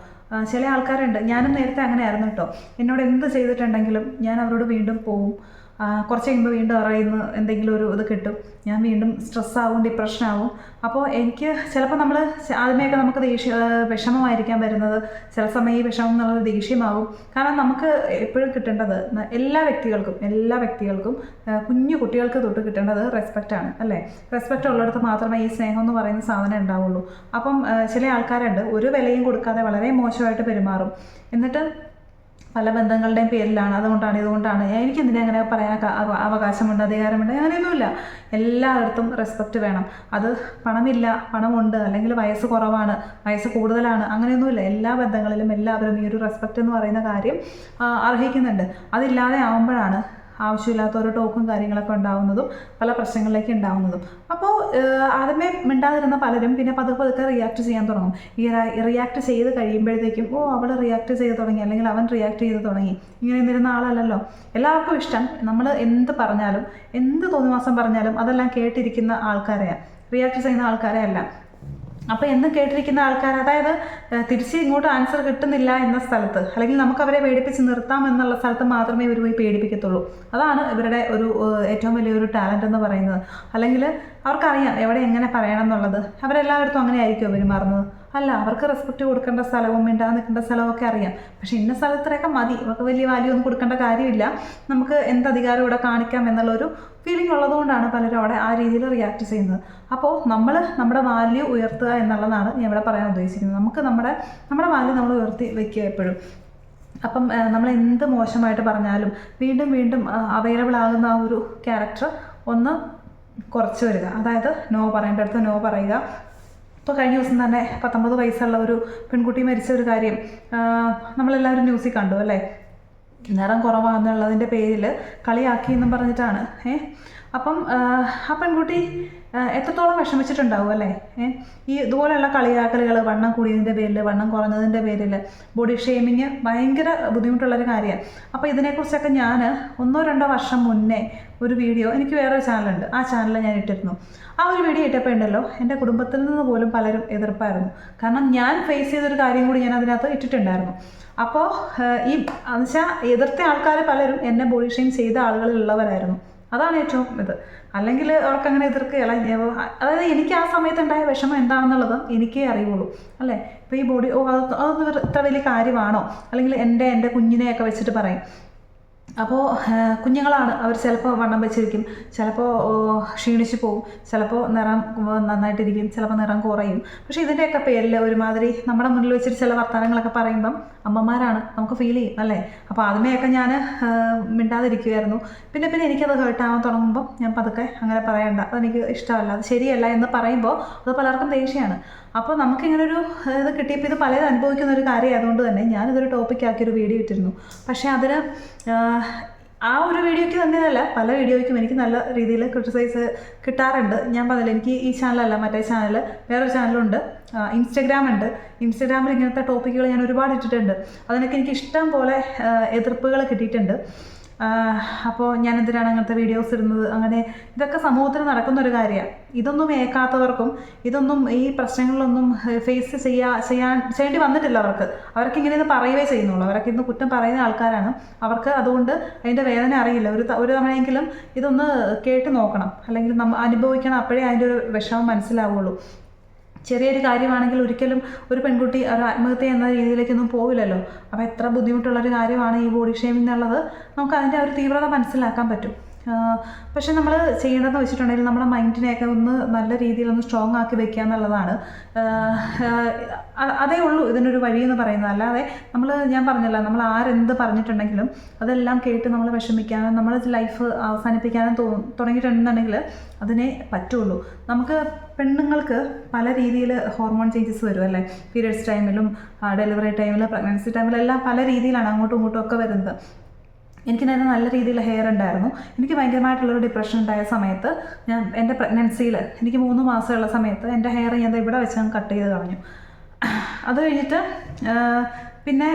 ചില ആൾക്കാരുണ്ട്, ഞാനും നേരത്തെ അങ്ങനെ ആയിരുന്നു കേട്ടോ. എന്നോട് എന്ത് ചെയ്തിട്ടുണ്ടെങ്കിലും ഞാൻ അവരോട് വീണ്ടും പോവും. കുറച്ച് കഴിയുമ്പോൾ വീണ്ടും അറിയുന്ന എന്തെങ്കിലും ഒരു ഇത് കിട്ടും, ഞാൻ വീണ്ടും സ്ട്രെസ്സാവും, ഡിപ്രഷനാവും. അപ്പോൾ എനിക്ക് ചിലപ്പോൾ നമ്മൾ ആദ്യമേയൊക്കെ നമുക്ക് വിഷമമായിരിക്കാൻ വരുന്നത്. ചില സമയം ഈ വിഷമം എന്നുള്ളത് ദേഷ്യമാവും. കാരണം നമുക്ക് എപ്പോഴും കിട്ടേണ്ടത് എല്ലാ വ്യക്തികൾക്കും കുഞ്ഞു കുട്ടികൾക്ക് തൊട്ട് കിട്ടേണ്ടത് റെസ്പെക്റ്റാണ്, അല്ലേ? റെസ്പെക്റ്റ് ഉള്ളിടത്ത് മാത്രമേ ഈ സ്നേഹം എന്ന് പറയുന്ന സാധനം ഉണ്ടാവുള്ളൂ. അപ്പം ചില ആൾക്കാരുണ്ട് ഒരു വിലയും കൊടുക്കാതെ വളരെ മോശമായിട്ട് പെരുമാറും. എന്നിട്ട് പല ബന്ധങ്ങളുടെയും പേരിലാണ്, ഇതുകൊണ്ടാണ് എനിക്കെന്തിനാ അങ്ങനെ പറയാൻ അവകാശമുണ്ട്, അധികാരമുണ്ട്, അങ്ങനെയൊന്നുമില്ല. എല്ലായിടത്തും റെസ്പെക്റ്റ് വേണം. അത് പണമുണ്ട് അല്ലെങ്കിൽ വയസ്സ് കുറവാണ്, വയസ്സ് കൂടുതലാണ്, അങ്ങനെയൊന്നുമില്ല. എല്ലാ ബന്ധങ്ങളിലും എല്ലാവരും ഈ ഒരു റെസ്പെക്റ്റ് എന്ന് പറയുന്ന കാര്യം അർഹിക്കുന്നുണ്ട്. അതില്ലാതെ ആവുമ്പോഴാണ് ആവശ്യമില്ലാത്ത ഓരോ ടോക്കും കാര്യങ്ങളൊക്കെ ഉണ്ടാവുന്നതും പല പ്രശ്നങ്ങളിലേക്ക് ഉണ്ടാവുന്നതും. അപ്പോൾ ആദ്യമേ മിണ്ടാതിരുന്ന പലരും പിന്നെ പതുക്കെ റിയാക്ട് ചെയ്യാൻ തുടങ്ങും. ഈ റിയാക്ട് ചെയ്ത് കഴിയുമ്പോഴത്തേക്കും അവൾ റിയാക്ട് ചെയ്ത് തുടങ്ങി അല്ലെങ്കിൽ അവൻ റിയാക്ട് ചെയ്ത് തുടങ്ങി, ഇങ്ങനെ ഇരുന്ന ആളല്ലല്ലോ. എല്ലാവർക്കും ഇഷ്ടം നമ്മൾ എന്ത് പറഞ്ഞാലും എന്ത് തോന്നിവാസം പറഞ്ഞാലും അതെല്ലാം കേട്ടിരിക്കുന്ന ആൾക്കാരെയാണ്, റിയാക്ട് ചെയ്യുന്ന ആൾക്കാരെ അല്ല. അപ്പോൾ എന്ന് കേട്ടിരിക്കുന്ന ആൾക്കാർ, അതായത് തിരിച്ച് ഇങ്ങോട്ട് ആൻസർ കിട്ടുന്നില്ല എന്ന സ്ഥലത്ത് അല്ലെങ്കിൽ നമുക്ക് അവരെ പേടിപ്പിച്ച് നിർത്താം എന്നുള്ള സ്ഥലത്ത് മാത്രമേ ഇവർ പോയി പേടിപ്പിക്കത്തുള്ളൂ. അതാണ് ഇവരുടെ ഒരു ഏറ്റവും വലിയൊരു ടാലൻ്റ് എന്ന് പറയുന്നത്. അല്ലെങ്കിൽ അവർക്കറിയാം എവിടെ എങ്ങനെ പറയണം എന്നുള്ളത്. അവരെല്ലായിടത്തും അങ്ങനെ ആയിരിക്കുമോ പെരുമാറുന്നത്? അല്ല, അവർക്ക് റെസ്പെക്റ്റ് കൊടുക്കേണ്ട സ്ഥലവും മിണ്ടാതെ നിൽക്കേണ്ട സ്ഥലമൊക്കെ അറിയാം. പക്ഷെ ഇന്ന സ്ഥലത്തിനൊക്കെ മതി, അവർക്ക് വലിയ വാല്യൂ ഒന്നും കൊടുക്കേണ്ട കാര്യമില്ല, നമുക്ക് എന്ത് അധികാരം ഇവിടെ കാണിക്കാം എന്നുള്ളൊരു ഫീലിംഗ് ഉള്ളതുകൊണ്ടാണ് പലരും അവിടെ ആ രീതിയിൽ റിയാക്ട് ചെയ്യുന്നത്. അപ്പോൾ നമ്മുടെ വാല്യൂ ഉയർത്തുക എന്നുള്ളതാണ് ഞാൻ ഇവിടെ പറയാൻ ഉദ്ദേശിക്കുന്നത്. നമുക്ക് നമ്മുടെ വാല്യൂ നമ്മൾ ഉയർത്തി വയ്ക്കുക എപ്പോഴും. അപ്പം നമ്മൾ എന്ത് മോശമായിട്ട് പറഞ്ഞാലും വീണ്ടും അവൈലബിൾ ആകുന്ന ആ ഒരു ക്യാരക്ടർ ഒന്ന് കുറച്ച് വരിക. അതായത് നോ പറയേണ്ടടുത്ത് നോ പറയുക. ഇപ്പോൾ കഴിഞ്ഞ ദിവസം തന്നെ 19 വയസ്സുള്ള ഒരു പെൺകുട്ടി മരിച്ച ഒരു കാര്യം നമ്മളെല്ലാവരും ന്യൂസിൽ കണ്ടു, അല്ലേ? നിറം കുറവാണെന്നുള്ളതിൻ്റെ പേരിൽ കളിയാക്കി എന്നും പറഞ്ഞിട്ടാണ്. അപ്പം ആ പെൺകുട്ടി എത്രത്തോളം വിഷമിച്ചിട്ടുണ്ടാവും, അല്ലേ? ഈ ഇതുപോലെയുള്ള കളിയാക്കലുകൾ, വണ്ണം കൂടിയതിൻ്റെ പേരിൽ, വണ്ണം കുറഞ്ഞതിൻ്റെ പേരിൽ, ബോഡി ഷെയ്മിങ് ഭയങ്കര ബുദ്ധിമുട്ടുള്ളൊരു കാര്യമാണ്. അപ്പോൾ ഇതിനെക്കുറിച്ചൊക്കെ ഞാൻ 1-2 വർഷം മുന്നേ ഒരു വീഡിയോ, എനിക്ക് വേറൊരു ചാനലുണ്ട്, ആ ചാനലിൽ ഞാൻ ഇട്ടിരുന്നു. ആ ഒരു വീഡിയോ ഇട്ടപ്പോൾ ഉണ്ടല്ലോ, എൻ്റെ കുടുംബത്തിൽ നിന്ന് പോലും പലരും എതിർപ്പായിരുന്നു. കാരണം ഞാൻ ഫേസ് ചെയ്തൊരു കാര്യം കൂടി ഞാൻ അതിനകത്ത് ഇട്ടിട്ടുണ്ടായിരുന്നു. അപ്പോൾ എന്നുവെച്ചാൽ എതിർത്ത ആൾക്കാർ പലരും എന്നെ ബോഡി ഷെയിം ചെയ്ത ആളുകളുള്ളവരായിരുന്നു. അതാണ് ഏറ്റവും ഇത്. അല്ലെങ്കിൽ അവർക്കങ്ങനെ എതിർക്കുകയല്ല. അതായത് എനിക്ക് ആ സമയത്തുണ്ടായ വിഷമം എന്താണെന്നുള്ളത് എനിക്കേ അറിയുള്ളൂ, അല്ലേ? ഇപ്പോൾ ഈ ബോഡി അത് ഇത്ര വലിയ കാര്യമാണോ? അല്ലെങ്കിൽ എൻ്റെ കുഞ്ഞിനെയൊക്കെ വെച്ചിട്ട് പറയും. അപ്പോൾ കുഞ്ഞുങ്ങളാണ്, അവർ ചിലപ്പോൾ വണ്ണം വെച്ചിരിക്കും, ചിലപ്പോൾ ക്ഷീണിച്ച് പോകും, ചിലപ്പോൾ നിറം നന്നായിട്ടിരിക്കും, ചിലപ്പോൾ നിറം കുറയും. പക്ഷേ ഇതിൻ്റെയൊക്കെ പേരിൽ ഒരുമാതിരി നമ്മുടെ മുന്നിൽ വെച്ചിട്ട് ചില വർത്തമാനങ്ങളൊക്കെ പറയുമ്പം അമ്മമാരാണ്, നമുക്ക് ഫീൽ ചെയ്യും, അല്ലേ? അപ്പോൾ ആദ്യമേയൊക്കെ ഞാൻ മിണ്ടാതിരിക്കുമായിരുന്നു. പിന്നെ എനിക്കത് ഹേർട്ടാവാൻ തുടങ്ങുമ്പോൾ ഞാൻ പതുക്കെ അങ്ങനെ പറയണ്ട, അതെനിക്ക് ഇഷ്ടമല്ല, അത് ശരിയല്ല എന്ന് പറയുമ്പോൾ അത് പലർക്കും ദേഷ്യമാണ്. അപ്പോൾ നമുക്കിങ്ങനൊരു ഇത് കിട്ടിയപ്പോൾ ഇത് പലരും അനുഭവിക്കുന്ന ഒരു കാര്യം ആയതുകൊണ്ട് തന്നെ ഞാനിതൊരു ടോപ്പിക്കാക്കിയൊരു വീഡിയോ ഇട്ടിരുന്നു. പക്ഷേ അതിന് ആ ഒരു വീഡിയോയ്ക്ക് തന്നെയല്ല, പല വീഡിയോയ്ക്കും എനിക്ക് നല്ല രീതിയിൽ ക്രിട്ടിസൈസ് കിട്ടാറുണ്ട്. ഞാൻ പറഞ്ഞില്ല, എനിക്ക് ഈ ചാനലല്ല, മറ്റേ ചാനൽ, വേറൊരു ചാനലുണ്ട്, ഇൻസ്റ്റഗ്രാമുണ്ട്. ഇൻസ്റ്റഗ്രാമിൽ ഇങ്ങനത്തെ ടോപ്പിക്കുകൾ ഞാൻ ഒരുപാട് ഇട്ടിട്ടുണ്ട്. അതിനൊക്കെ എനിക്ക് ഇഷ്ടം പോലെ എതിർപ്പുകൾ കിട്ടിയിട്ടുണ്ട്. അപ്പോൾ ഞാൻ എന്തിനാണ് അങ്ങനത്തെ വീഡിയോസ് ഇടുന്നത്, അങ്ങനെ ഇതൊക്കെ സമൂഹത്തിൽ നടക്കുന്നൊരു കാര്യമാണ്. ഇതൊന്നും ഏൽക്കാത്തവർക്കും ഇതൊന്നും ഈ പ്രശ്നങ്ങളിലൊന്നും ഫേസ് ചെയ്യേണ്ടി വന്നിട്ടില്ല. അവർക്ക് ഇങ്ങനെ ഇത് പറയുകയേ ചെയ്യുന്നുള്ളൂ. അവരൊക്കെ ഇന്ന് കുറ്റം പറയുന്ന ആൾക്കാരാണ്. അവർക്ക് അതുകൊണ്ട് അതിൻ്റെ വേദന അറിയില്ല. ഒരു തവണയെങ്കിലും ഇതൊന്ന് കേട്ട് നോക്കണം, അല്ലെങ്കിൽ അനുഭവിക്കണം. അപ്പോഴേ അതിൻ്റെ ഒരു വിഷമം മനസ്സിലാവുള്ളൂ. ചെറിയൊരു കാര്യമാണെങ്കിൽ ഒരിക്കലും ഒരു പെൺകുട്ടി ഒരു ആത്മഹത്യ എന്ന രീതിയിലേക്കൊന്നും പോവില്ലല്ലോ. അപ്പോൾ എത്ര ബുദ്ധിമുട്ടുള്ളൊരു കാര്യമാണ് ഈ ബോഡി ഷേമിംഗ് എന്നുള്ളത് നമുക്ക് അതിൻ്റെ ഒരു തീവ്രത മനസ്സിലാക്കാൻ പറ്റും. പക്ഷെ നമ്മൾ ചെയ്യേണ്ടതെന്ന് വെച്ചിട്ടുണ്ടെങ്കിൽ നമ്മുടെ മൈൻഡിനെയൊക്കെ ഒന്ന് നല്ല രീതിയിലൊന്ന് സ്ട്രോങ് ആക്കി വെക്കുക എന്നുള്ളതാണ്. അതേ ഉള്ളൂ ഇതിനൊരു വഴിയെന്ന് പറയുന്നത്. അല്ലാതെ ഞാൻ പറഞ്ഞല്ലോ, നമ്മൾ ആരെന്ത് പറഞ്ഞിട്ടുണ്ടെങ്കിലും അതെല്ലാം കേട്ട് നമ്മൾ വിഷമിക്കാനും നമ്മൾ ലൈഫ് അവസാനിപ്പിക്കാനും തുടങ്ങിയിട്ടുണ്ടെന്നുണ്ടെങ്കിൽ അതിനെ പറ്റുള്ളൂ. നമുക്ക് പെണ്ണുങ്ങൾക്ക് പല രീതിയിൽ ഹോർമോൺ ചേഞ്ചസ് വരും അല്ലേ. പീരിയഡ്സ് ടൈമിലും ഡെലിവറി ടൈമിൽ പ്രഗ്നൻസി ടൈമിലെല്ലാം പല രീതിയിലാണ് അങ്ങോട്ടും ഇങ്ങോട്ടും ഒക്കെ വരുന്നത്. എനിക്ക് തന്നെ നല്ല രീതിയിൽ ഹെയർ ഉണ്ടായിരുന്നു. എനിക്ക് ഭയങ്കരമായിട്ടുള്ളൊരു ഡിപ്രഷൻ ഉണ്ടായ സമയത്ത് എൻ്റെ പ്രഗ്നൻസിയിൽ എനിക്ക് 3 മാസമുള്ള സമയത്ത് എൻ്റെ ഹെയർ ഞാൻ ഇവിടെ വെച്ച് കട്ട് ചെയ്ത് കളഞ്ഞു. അത് കഴിഞ്ഞിട്ട് പിന്നെ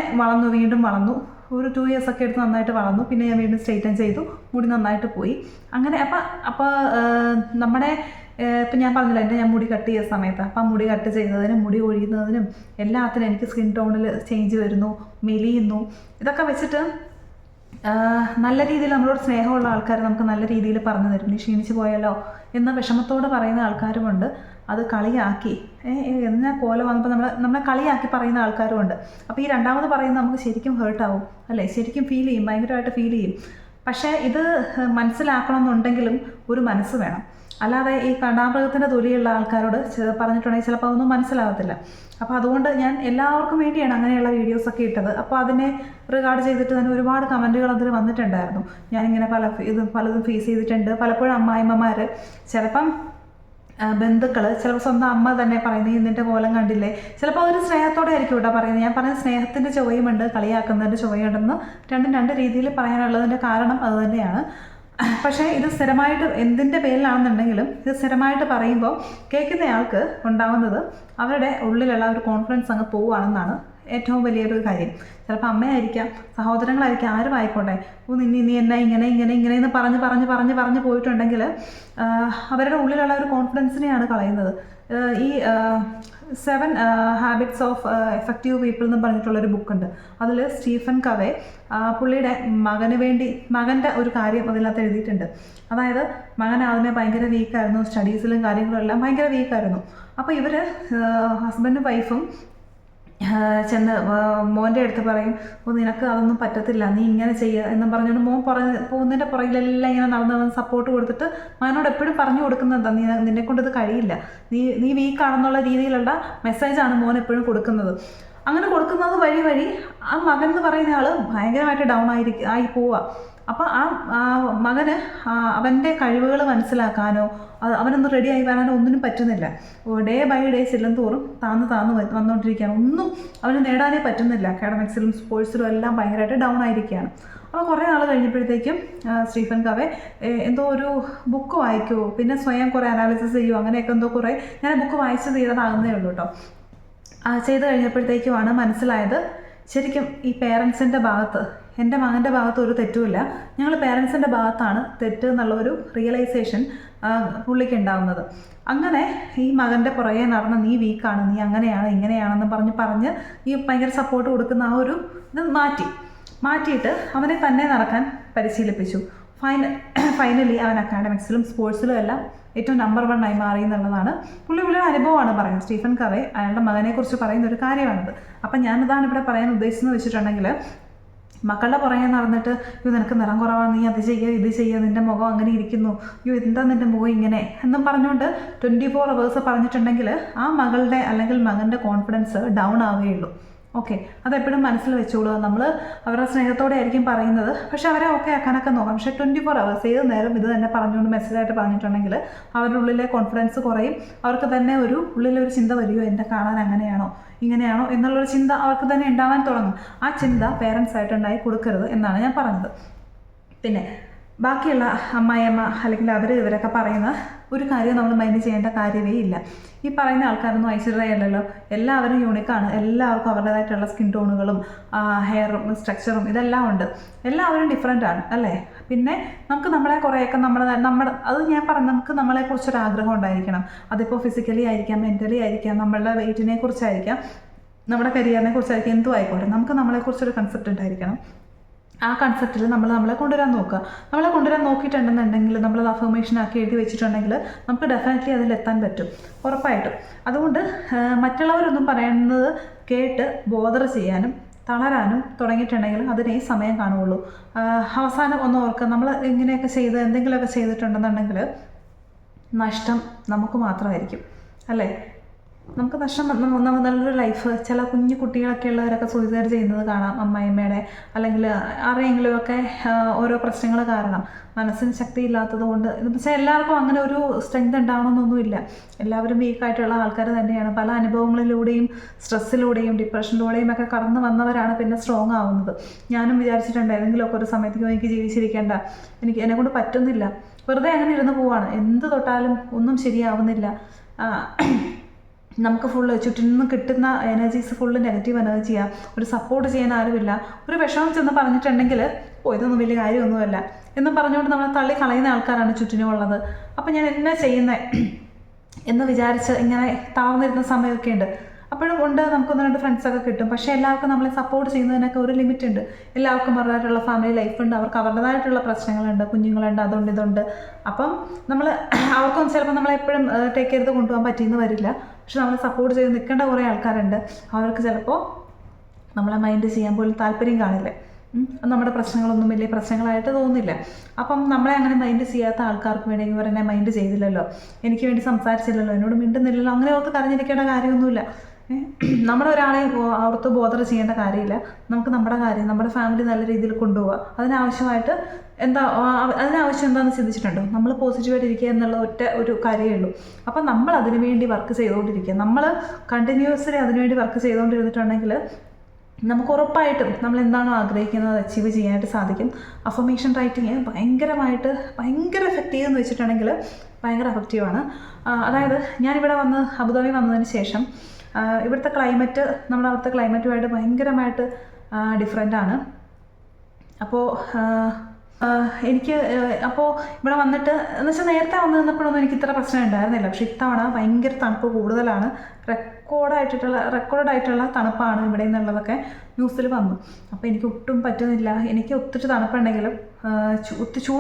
വീണ്ടും വളർന്നു. ഒരു 2 years ഒക്കെ എടുത്ത് നന്നായിട്ട് വളർന്നു. പിന്നെ ഞാൻ വീണ്ടും സ്ട്രെയിറ്റൻ ചെയ്തു, മുടി നന്നായിട്ട് പോയി. അങ്ങനെ അപ്പോൾ നമ്മുടെ ഇപ്പം ഞാൻ പറഞ്ഞില്ല, ഞാൻ മുടി കട്ട് ചെയ്ത സമയത്ത് അപ്പം മുടി കട്ട് ചെയ്തതിനും മുടി ഒഴിയുന്നതിനും എല്ലാത്തിനും എനിക്ക് സ്കിൻ ടോണിൽ ചേഞ്ച് വരുന്നു, മെലിയുന്നു. ഇതൊക്കെ വെച്ചിട്ട് നല്ല രീതിയിൽ നമ്മളോട് സ്നേഹമുള്ള ആൾക്കാർ നമുക്ക് നല്ല രീതിയിൽ പറഞ്ഞു തരും. നീ ക്ഷീണിച്ച് പോയാലോ എന്ന വിഷമത്തോട് പറയുന്ന ആൾക്കാരുമുണ്ട്. അത് കളിയാക്കി എന്നാ പോലെ വന്നപ്പോൾ നമ്മളെ കളിയാക്കി പറയുന്ന ആൾക്കാരുമുണ്ട്. അപ്പോൾ ഈ രണ്ടാമത് പറയുന്നത് നമുക്ക് ശരിക്കും ഹേർട്ടാവും അല്ലേ, ശരിക്കും ഫീൽ ചെയ്യും, ഭയങ്കരമായിട്ട് ഫീൽ ചെയ്യും. പക്ഷേ ഇത് മനസ്സിലാക്കണമെന്നുണ്ടെങ്കിലും ഒരു മനസ്സ് വേണം. അല്ലാതെ ഈ കണ്ടാമൃഗത്തിൻ്റെ തൊലിയുള്ള ആൾക്കാരോട് പറഞ്ഞിട്ടുണ്ടെങ്കിൽ ചിലപ്പോൾ അതൊന്നും മനസ്സിലാകത്തില്ല. അപ്പോൾ അതുകൊണ്ട് ഞാൻ എല്ലാവർക്കും വേണ്ടിയാണ് അങ്ങനെയുള്ള വീഡിയോസൊക്കെ ഇട്ടത്. അപ്പോൾ അതിനെ റിഗാർഡ് ചെയ്തിട്ട് തന്നെ ഒരുപാട് കമൻറ്റുകൾ അതിൽ വന്നിട്ടുണ്ടായിരുന്നു. ഞാനിങ്ങനെ പലതും ഫേസ് ചെയ്തിട്ടുണ്ട്. പലപ്പോഴും അമ്മായിമ്മമാർ, ചിലപ്പം ബന്ധുക്കൾ, ചിലപ്പോൾ സ്വന്തം അമ്മ തന്നെ പറയുന്നത് നിൻ്റെ കോലം കണ്ടില്ലേ. ചിലപ്പോൾ അതൊരു സ്നേഹത്തോടെ ആയിരിക്കും കേട്ടോ പറയുന്നത്. ഞാൻ പറഞ്ഞ സ്നേഹത്തിൻ്റെ ചുവയുമുണ്ട്, കളിയാക്കുന്നതിൻ്റെ ചുവയുണ്ടെന്ന് രണ്ട് രീതിയിൽ പറയാനുള്ളതിൻ്റെ കാരണം അതുതന്നെയാണ്. പക്ഷേ ഇത് സ്ഥിരമായിട്ട് എന്തിൻ്റെ പേരിലാണെന്നുണ്ടെങ്കിലും ഇത് സ്ഥിരമായിട്ട് പറയുമ്പോൾ കേൾക്കുന്നയാൾക്ക് ഉണ്ടാകുന്നത് അവരുടെ ഉള്ളിലുള്ള ഒരു കോൺഫിഡൻസ് അങ്ങ് പോവുകയാണെന്നാണ് ഏറ്റവും വലിയൊരു കാര്യം. ചിലപ്പോൾ അമ്മയായിരിക്കാം, സഹോദരങ്ങളായിരിക്കാം, ആരും ആയിക്കോട്ടെ. നീ എന്നാ ഇങ്ങനെയെന്ന് പറഞ്ഞ് പോയിട്ടുണ്ടെങ്കിൽ അവരുടെ ഉള്ളിലുള്ള ഒരു കോൺഫിഡൻസിനെയാണ് കളയുന്നത്. ഈ 7 ഹാബിറ്റ്സ് ഓഫ് എഫക്റ്റീവ് പീപ്പിൾ എന്ന് പറഞ്ഞിട്ടുള്ളൊരു ബുക്കുണ്ട്. അതിൽ സ്റ്റീഫൻ കവേ പുള്ളിയുടെ മകൻ്റെ ഒരു കാര്യം അതിനകത്ത് എഴുതിയിട്ടുണ്ട്. അതായത് മകൻ ആദ്യമേ ഭയങ്കര വീക്കായിരുന്നു, സ്റ്റഡീസിലും കാര്യങ്ങളും എല്ലാം ഭയങ്കര വീക്കായിരുന്നു. അപ്പോൾ ഇവർ ഹസ്ബൻഡും വൈഫും ചെന്ന് മോൻ്റെ അടുത്ത് പറയും, നിനക്ക് അതൊന്നും പറ്റത്തില്ല, നീ ഇങ്ങനെ ചെയ്യുക എന്നും പറഞ്ഞുകൊണ്ട് മോൻ പോകുന്നതിൻ്റെ പുറകിലെല്ലാം ഇങ്ങനെ നടന്ന് സപ്പോർട്ട് കൊടുത്തിട്ട് മകനോട് എപ്പോഴും പറഞ്ഞു കൊടുക്കുന്നത് നിന്നെക്കൊണ്ട് ഇത് കഴിയില്ല, നീ വീക്കാണെന്നുള്ള രീതിയിലുള്ള മെസ്സേജാണ് മോൻ എപ്പോഴും കൊടുക്കുന്നത്. അങ്ങനെ കൊടുക്കുന്നത് വഴി ആ മകൻ എന്ന് പറയുന്ന ആൾ ഭയങ്കരമായിട്ട് ഡൗൺ ആയി പോവുക. അപ്പോൾ ആ മകന് അവൻ്റെ കഴിവുകൾ മനസ്സിലാക്കാനോ അവനൊന്ന് റെഡി ആയി വരാനോ ഒന്നിനും പറ്റുന്നില്ല. ഡേ ബൈ ഡേ ചെല്ലുന്തോറും താന്ന് വന്നുകൊണ്ടിരിക്കുകയാണ്. ഒന്നും അവന് നേടാനേ പറ്റുന്നില്ല. അക്കാഡമിക്സിലും സ്പോർട്സിലും എല്ലാം ഭയങ്കരമായിട്ട് ഡൗൺ ആയിരിക്കുകയാണ്. അപ്പോൾ കുറേ നാൾ കഴിഞ്ഞപ്പോഴത്തേക്കും സ്റ്റീഫൻ കവേ എന്തോ ഒരു ബുക്ക് വായിക്കുമോ, പിന്നെ സ്വയം കുറേ അനാലിസിസ് ചെയ്യുമോ, അങ്ങനെയൊക്കെ എന്തോ കുറേ, ഞാൻ ബുക്ക് വായിച്ച് തീരാനാകുന്നേ ഉള്ളൂ കേട്ടോ. ചെയ്ത് കഴിഞ്ഞപ്പോഴത്തേക്കുമാണ് മനസ്സിലായത് ശരിക്കും ഈ പേരൻസിൻ്റെ ഭാഗത്ത്, എൻ്റെ മകൻ്റെ ഭാഗത്ത് ഒരു തെറ്റുമില്ല, ഞങ്ങൾ പേരൻസിൻ്റെ ഭാഗത്താണ് തെറ്റ് എന്നുള്ള ഒരു റിയലൈസേഷൻ പുള്ളിക്ക് ഉണ്ടാവുന്നത്. അങ്ങനെ ഈ മകൻ്റെ പുറകെ നടന്ന് നീ വീക്കാണ്, നീ അങ്ങനെയാണ് ഇങ്ങനെയാണെന്ന് പറഞ്ഞ് ഈ ഭയങ്കര സപ്പോർട്ട് കൊടുക്കുന്ന ആ ഒരു ഇത് മാറ്റിയിട്ട് അവനെ തന്നെ നടക്കാൻ പരിശീലിപ്പിച്ചു. ഫൈനലി അവൻ അക്കാഡമിക്സിലും സ്പോർട്സിലും എല്ലാം ഏറ്റവും നമ്പർ 1 ആയി മാറി എന്നുള്ളതാണ് പുള്ളിയുടെ അനുഭവമാണ് പറയുന്നത്. സ്റ്റീഫൻ കവേ അയാളുടെ മകനെക്കുറിച്ച് പറയുന്ന ഒരു കാര്യമാണിത്. അപ്പം ഞാനിതാണ് ഇവിടെ പറയാൻ ഉദ്ദേശിച്ചതെന്ന് വെച്ചിട്ടുണ്ടെങ്കിൽ, മക്കളുടെ പുറകെ നടന്നിട്ട് നിനക്ക് നിറം കുറവാണ്, നീ അത് ചെയ്യുക ഇത് ചെയ്യുക, നിൻ്റെ മുഖം അങ്ങനെ ഇരിക്കുന്നു, എന്താ നിൻ്റെ മുഖം ഇങ്ങനെ എന്നും പറഞ്ഞുകൊണ്ട് 24 hours പറഞ്ഞിട്ടുണ്ടെങ്കിൽ ആ മകളുടെ അല്ലെങ്കിൽ മകൻ്റെ കോൺഫിഡൻസ് ഡൗൺ ആവുകയുള്ളൂ. ഓക്കെ, അതെപ്പോഴും മനസ്സിൽ വെച്ചോളുക. നമ്മൾ അവരുടെ സ്നേഹത്തോടെ ആയിരിക്കും പറയുന്നത്, പക്ഷെ അവരെ ഓക്കെ ആക്കാനൊക്കെ നോക്കാം. പക്ഷേ 24 hours ഏത് നേരം ഇത് തന്നെ പറഞ്ഞുകൊണ്ട് മെസ്സേജായിട്ട് പറഞ്ഞിട്ടുണ്ടെങ്കിൽ അവരുടെ ഉള്ളിലെ കോൺഫിഡൻസ് കുറയും. അവർക്ക് തന്നെ ഉള്ളിലൊരു ചിന്ത വരുമോ, എന്നെ കാണാൻ അങ്ങനെയാണോ ഇങ്ങനെയാണോ എന്നുള്ളൊരു ചിന്ത അവർക്ക് തന്നെ ഉണ്ടാവാൻ തുടങ്ങും. ആ ചിന്ത പേരൻസ് ആയിട്ട് ഉണ്ടായി കൊടുക്കരുത് എന്നാണ് ഞാൻ പറഞ്ഞത്. പിന്നെ ബാക്കിയുള്ള അമ്മായിയമ്മ അല്ലെങ്കിൽ ഇവരൊക്കെ പറയുന്ന ഒരു കാര്യം നമ്മൾ മൈൻഡ് ചെയ്യേണ്ട കാര്യമേ ഇല്ല. ഈ പറയുന്ന ആൾക്കാരൊന്നും ഐശ്വര്യയല്ലല്ലോ, എല്ലാവരും യൂണിക്കാണ്, എല്ലാവർക്കും അവരുടേതായിട്ടുള്ള സ്കിൻ ടോണുകളും ഹെയറും സ്ട്രക്ചറും ഇതെല്ലാം ഉണ്ട്, എല്ലാവരും ഡിഫറെൻ്റ് ആണ് അല്ലേ. പിന്നെ നമുക്ക് നമ്മളെ കുറേയൊക്കെ നമ്മുടെ അത് ഞാൻ പറഞ്ഞു, നമുക്ക് നമ്മളെക്കുറിച്ചൊരു ആഗ്രഹം ഉണ്ടായിരിക്കണം. അതിപ്പോൾ ഫിസിക്കലി ആയിരിക്കാം, മെൻ്റലി ആയിരിക്കാം, നമ്മളുടെ വെയിറ്റിനെ കുറിച്ചായിരിക്കാം, നമ്മുടെ കരിയറിനെ കുറിച്ചായിരിക്കും, എന്തും ആയിക്കോട്ടെ, നമുക്ക് നമ്മളെക്കുറിച്ചൊരു കൺസെപ്റ്റ് ഉണ്ടായിരിക്കണം. ആ കൺസെപ്റ്റിൽ നമ്മളെ കൊണ്ടുവരാൻ നോക്കുക. നമ്മളെ കൊണ്ടുവരാൻ നോക്കിയിട്ടുണ്ടെന്നുണ്ടെങ്കിൽ, നമ്മളത് അഫർമേഷൻ ആക്കി എഴുതി വെച്ചിട്ടുണ്ടെങ്കിൽ നമുക്ക് ഡെഫിനറ്റ്ലി അതിലെത്താൻ പറ്റും, ഉറപ്പായിട്ടും. അതുകൊണ്ട് മറ്റുള്ളവരൊന്നും പറയുന്നത് കേട്ട് ബോദർ ചെയ്യാനും തളരാനും തുടങ്ങിയിട്ടുണ്ടെങ്കിൽ അതിനേ സമയം കാണുകയുള്ളൂ. അവസാനം ഒന്ന് ഓർക്കുക, നമ്മൾ ഇങ്ങനെയൊക്കെ ചെയ്ത് എന്തെങ്കിലുമൊക്കെ ചെയ്തിട്ടുണ്ടെന്നുണ്ടെങ്കിൽ നഷ്ടം നമുക്ക് മാത്രമായിരിക്കും അല്ലേ. നമുക്ക് നഷ്ടം, നല്ലൊരു ലൈഫ്. ചില കുഞ്ഞു കുട്ടികളൊക്കെ ഉള്ളവരൊക്കെ സൂയിസൈഡ് ചെയ്യുന്നത് കാണാം, അമ്മായിമ്മയുടെ അല്ലെങ്കിൽ ആരെങ്കിലുമൊക്കെ ഓരോ പ്രശ്നങ്ങൾ കാരണം. മനസ്സിന് ശക്തി ഇല്ലാത്തത് കൊണ്ട്, പക്ഷേ എല്ലാവർക്കും അങ്ങനെ ഒരു സ്ട്രെങ്ത് ഉണ്ടാവണമെന്നൊന്നുമില്ല. എല്ലാവരും വീക്കായിട്ടുള്ള ആൾക്കാർ തന്നെയാണ്. പല അനുഭവങ്ങളിലൂടെയും സ്ട്രെസ്സിലൂടെയും ഡിപ്രഷനിലൂടെയും ഒക്കെ കടന്നു വന്നവരാണ് പിന്നെ സ്ട്രോങ് ആവുന്നത്. ഞാനും വിചാരിച്ചിട്ടുണ്ട് ഏതെങ്കിലുമൊക്കെ ഒരു സമയത്തേക്കും എനിക്ക് ജീവിച്ചിരിക്കേണ്ട, എന്നെക്കൊണ്ട് പറ്റുന്നില്ല, വെറുതെ അങ്ങനെ ഇരുന്ന് പോവാണ്, എന്ത് തൊട്ടാലും ഒന്നും ശരിയാവുന്നില്ല, നമുക്ക് ഫുള്ള് ചുറ്റിൽ നിന്ന് കിട്ടുന്ന എനർജീസ് ഫുള്ള് നെഗറ്റീവ് എനർജിയാണ്, ഒരു സപ്പോർട്ട് ചെയ്യാൻ ആരുമില്ല, ഒരു വിഷമം ചെന്ന് പറഞ്ഞിട്ടുണ്ടെങ്കിൽ ഇതൊന്നും വലിയ കാര്യമൊന്നുമല്ല എന്നും പറഞ്ഞുകൊണ്ട് നമ്മളെ തള്ളി കളയുന്ന ആൾക്കാരാണ് ചുറ്റിനുമുള്ളത്. അപ്പം ഞാൻ എന്നാ ചെയ്യുന്നത് എന്ന് വിചാരിച്ച് ഇങ്ങനെ താഴ്ന്നിരുന്ന സമയമൊക്കെ ഉണ്ട്. അപ്പോഴും ഉണ്ട്, നമുക്കൊന്ന് രണ്ട് ഫ്രണ്ട്സൊക്കെ കിട്ടും. പക്ഷേ എല്ലാവർക്കും നമ്മളെ സപ്പോർട്ട് ചെയ്യുന്നതിനൊക്കെ ഒരു ലിമിറ്റ് ഉണ്ട്. എല്ലാവർക്കും അവരുടേതായിട്ടുള്ള ഫാമിലി ലൈഫുണ്ട്, അവർക്ക് അവരുടേതായിട്ടുള്ള പ്രശ്നങ്ങളുണ്ട്, കുഞ്ഞുങ്ങളുണ്ട്, അതുണ്ട് ഇതുണ്ട്. അപ്പം നമ്മൾ അവർക്കൊന്നും ചിലപ്പോൾ നമ്മളെപ്പോഴും ടേക്ക് ചെയ്ത് കൊണ്ടുപോകാൻ പറ്റിയെന്ന് വരില്ല. പക്ഷെ നമ്മളെ സപ്പോർട്ട് ചെയ്ത് നിൽക്കേണ്ട കുറേ ആൾക്കാരുണ്ട്. അവർക്ക് ചിലപ്പോൾ നമ്മളെ മൈൻഡ് ചെയ്യാൻ പോലും താല്പര്യം കാണില്ല. നമ്മുടെ പ്രശ്നങ്ങളൊന്നും വലിയ പ്രശ്നങ്ങളായിട്ട് തോന്നില്ല. അപ്പം നമ്മളെ അങ്ങനെ മൈൻഡ് ചെയ്യാത്ത ആൾക്കാർക്ക് വേണമെങ്കിൽ ഇവരെന്നെ മൈൻഡ് ചെയ്തില്ലല്ലോ, എനിക്ക് വേണ്ടി സംസാരിച്ചില്ലല്ലോ, എന്നോട് മിണ്ടുന്നില്ലല്ലോ, അങ്ങനെ ഓർത്ത് കരഞ്ഞിരിക്കേണ്ട കാര്യമൊന്നുമില്ല. നമ്മുടെ ഒരാളെ ഓർത്ത് ബോധർ ചെയ്യേണ്ട കാര്യമില്ല. നമുക്ക് നമ്മുടെ കാര്യം, നമ്മുടെ ഫാമിലി നല്ല രീതിയിൽ കൊണ്ടുപോവുക. അതിനാവശ്യം എന്താണെന്ന് ചിന്തിച്ചിട്ടുണ്ടോ? നമ്മൾ പോസിറ്റീവായിട്ട് ഇരിക്കുക എന്നുള്ള ഒരു കാര്യമേ ഉള്ളൂ. അപ്പം നമ്മൾ അതിനു വേണ്ടി വർക്ക് ചെയ്തുകൊണ്ടിരിക്കുക. നമ്മൾ കണ്ടിന്യൂസ്ലി അതിനുവേണ്ടി വർക്ക് ചെയ്തുകൊണ്ടിരുന്നിട്ടുണ്ടെങ്കിൽ നമുക്ക് ഉറപ്പായിട്ടും നമ്മൾ എന്താണോ ആഗ്രഹിക്കുന്നത് അച്ചീവ് ചെയ്യാനായിട്ട് സാധിക്കും. അഫർമേഷൻ റൈറ്റിങ് ഭയങ്കര എഫക്റ്റീവ് എന്ന് വെച്ചിട്ടുണ്ടെങ്കിൽ ഭയങ്കര എഫക്റ്റീവാണ്. അതായത് ഞാനിവിടെ അബുദാബി വന്നതിന് ശേഷം ഇവിടുത്തെ ക്ലൈമറ്റ് നമ്മുടെ അവിടുത്തെ ക്ലൈമറ്റുമായിട്ട് ഭയങ്കരമായിട്ട് ഡിഫറെൻ്റാണ്. അപ്പോൾ ഇവിടെ വന്നിട്ട് എന്ന് വെച്ചാൽ നേരത്തെ വന്നു നിന്നപ്പോഴൊന്നും എനിക്ക് ഇത്ര പ്രശ്നം ഉണ്ടായിരുന്നില്ല. പക്ഷേ ഇത്തവണ ഭയങ്കര തണുപ്പ് കൂടുതലാണ്, റെക്കോർഡായിട്ടുള്ള തണുപ്പാണ് ഇവിടെ നിന്നുള്ളതൊക്കെ ന്യൂസിൽ വന്നു. അപ്പോൾ എനിക്ക് ഒട്ടും പറ്റുന്നില്ല. എനിക്ക് ഒത്തിരി തണുപ്പുണ്ടെങ്കിലും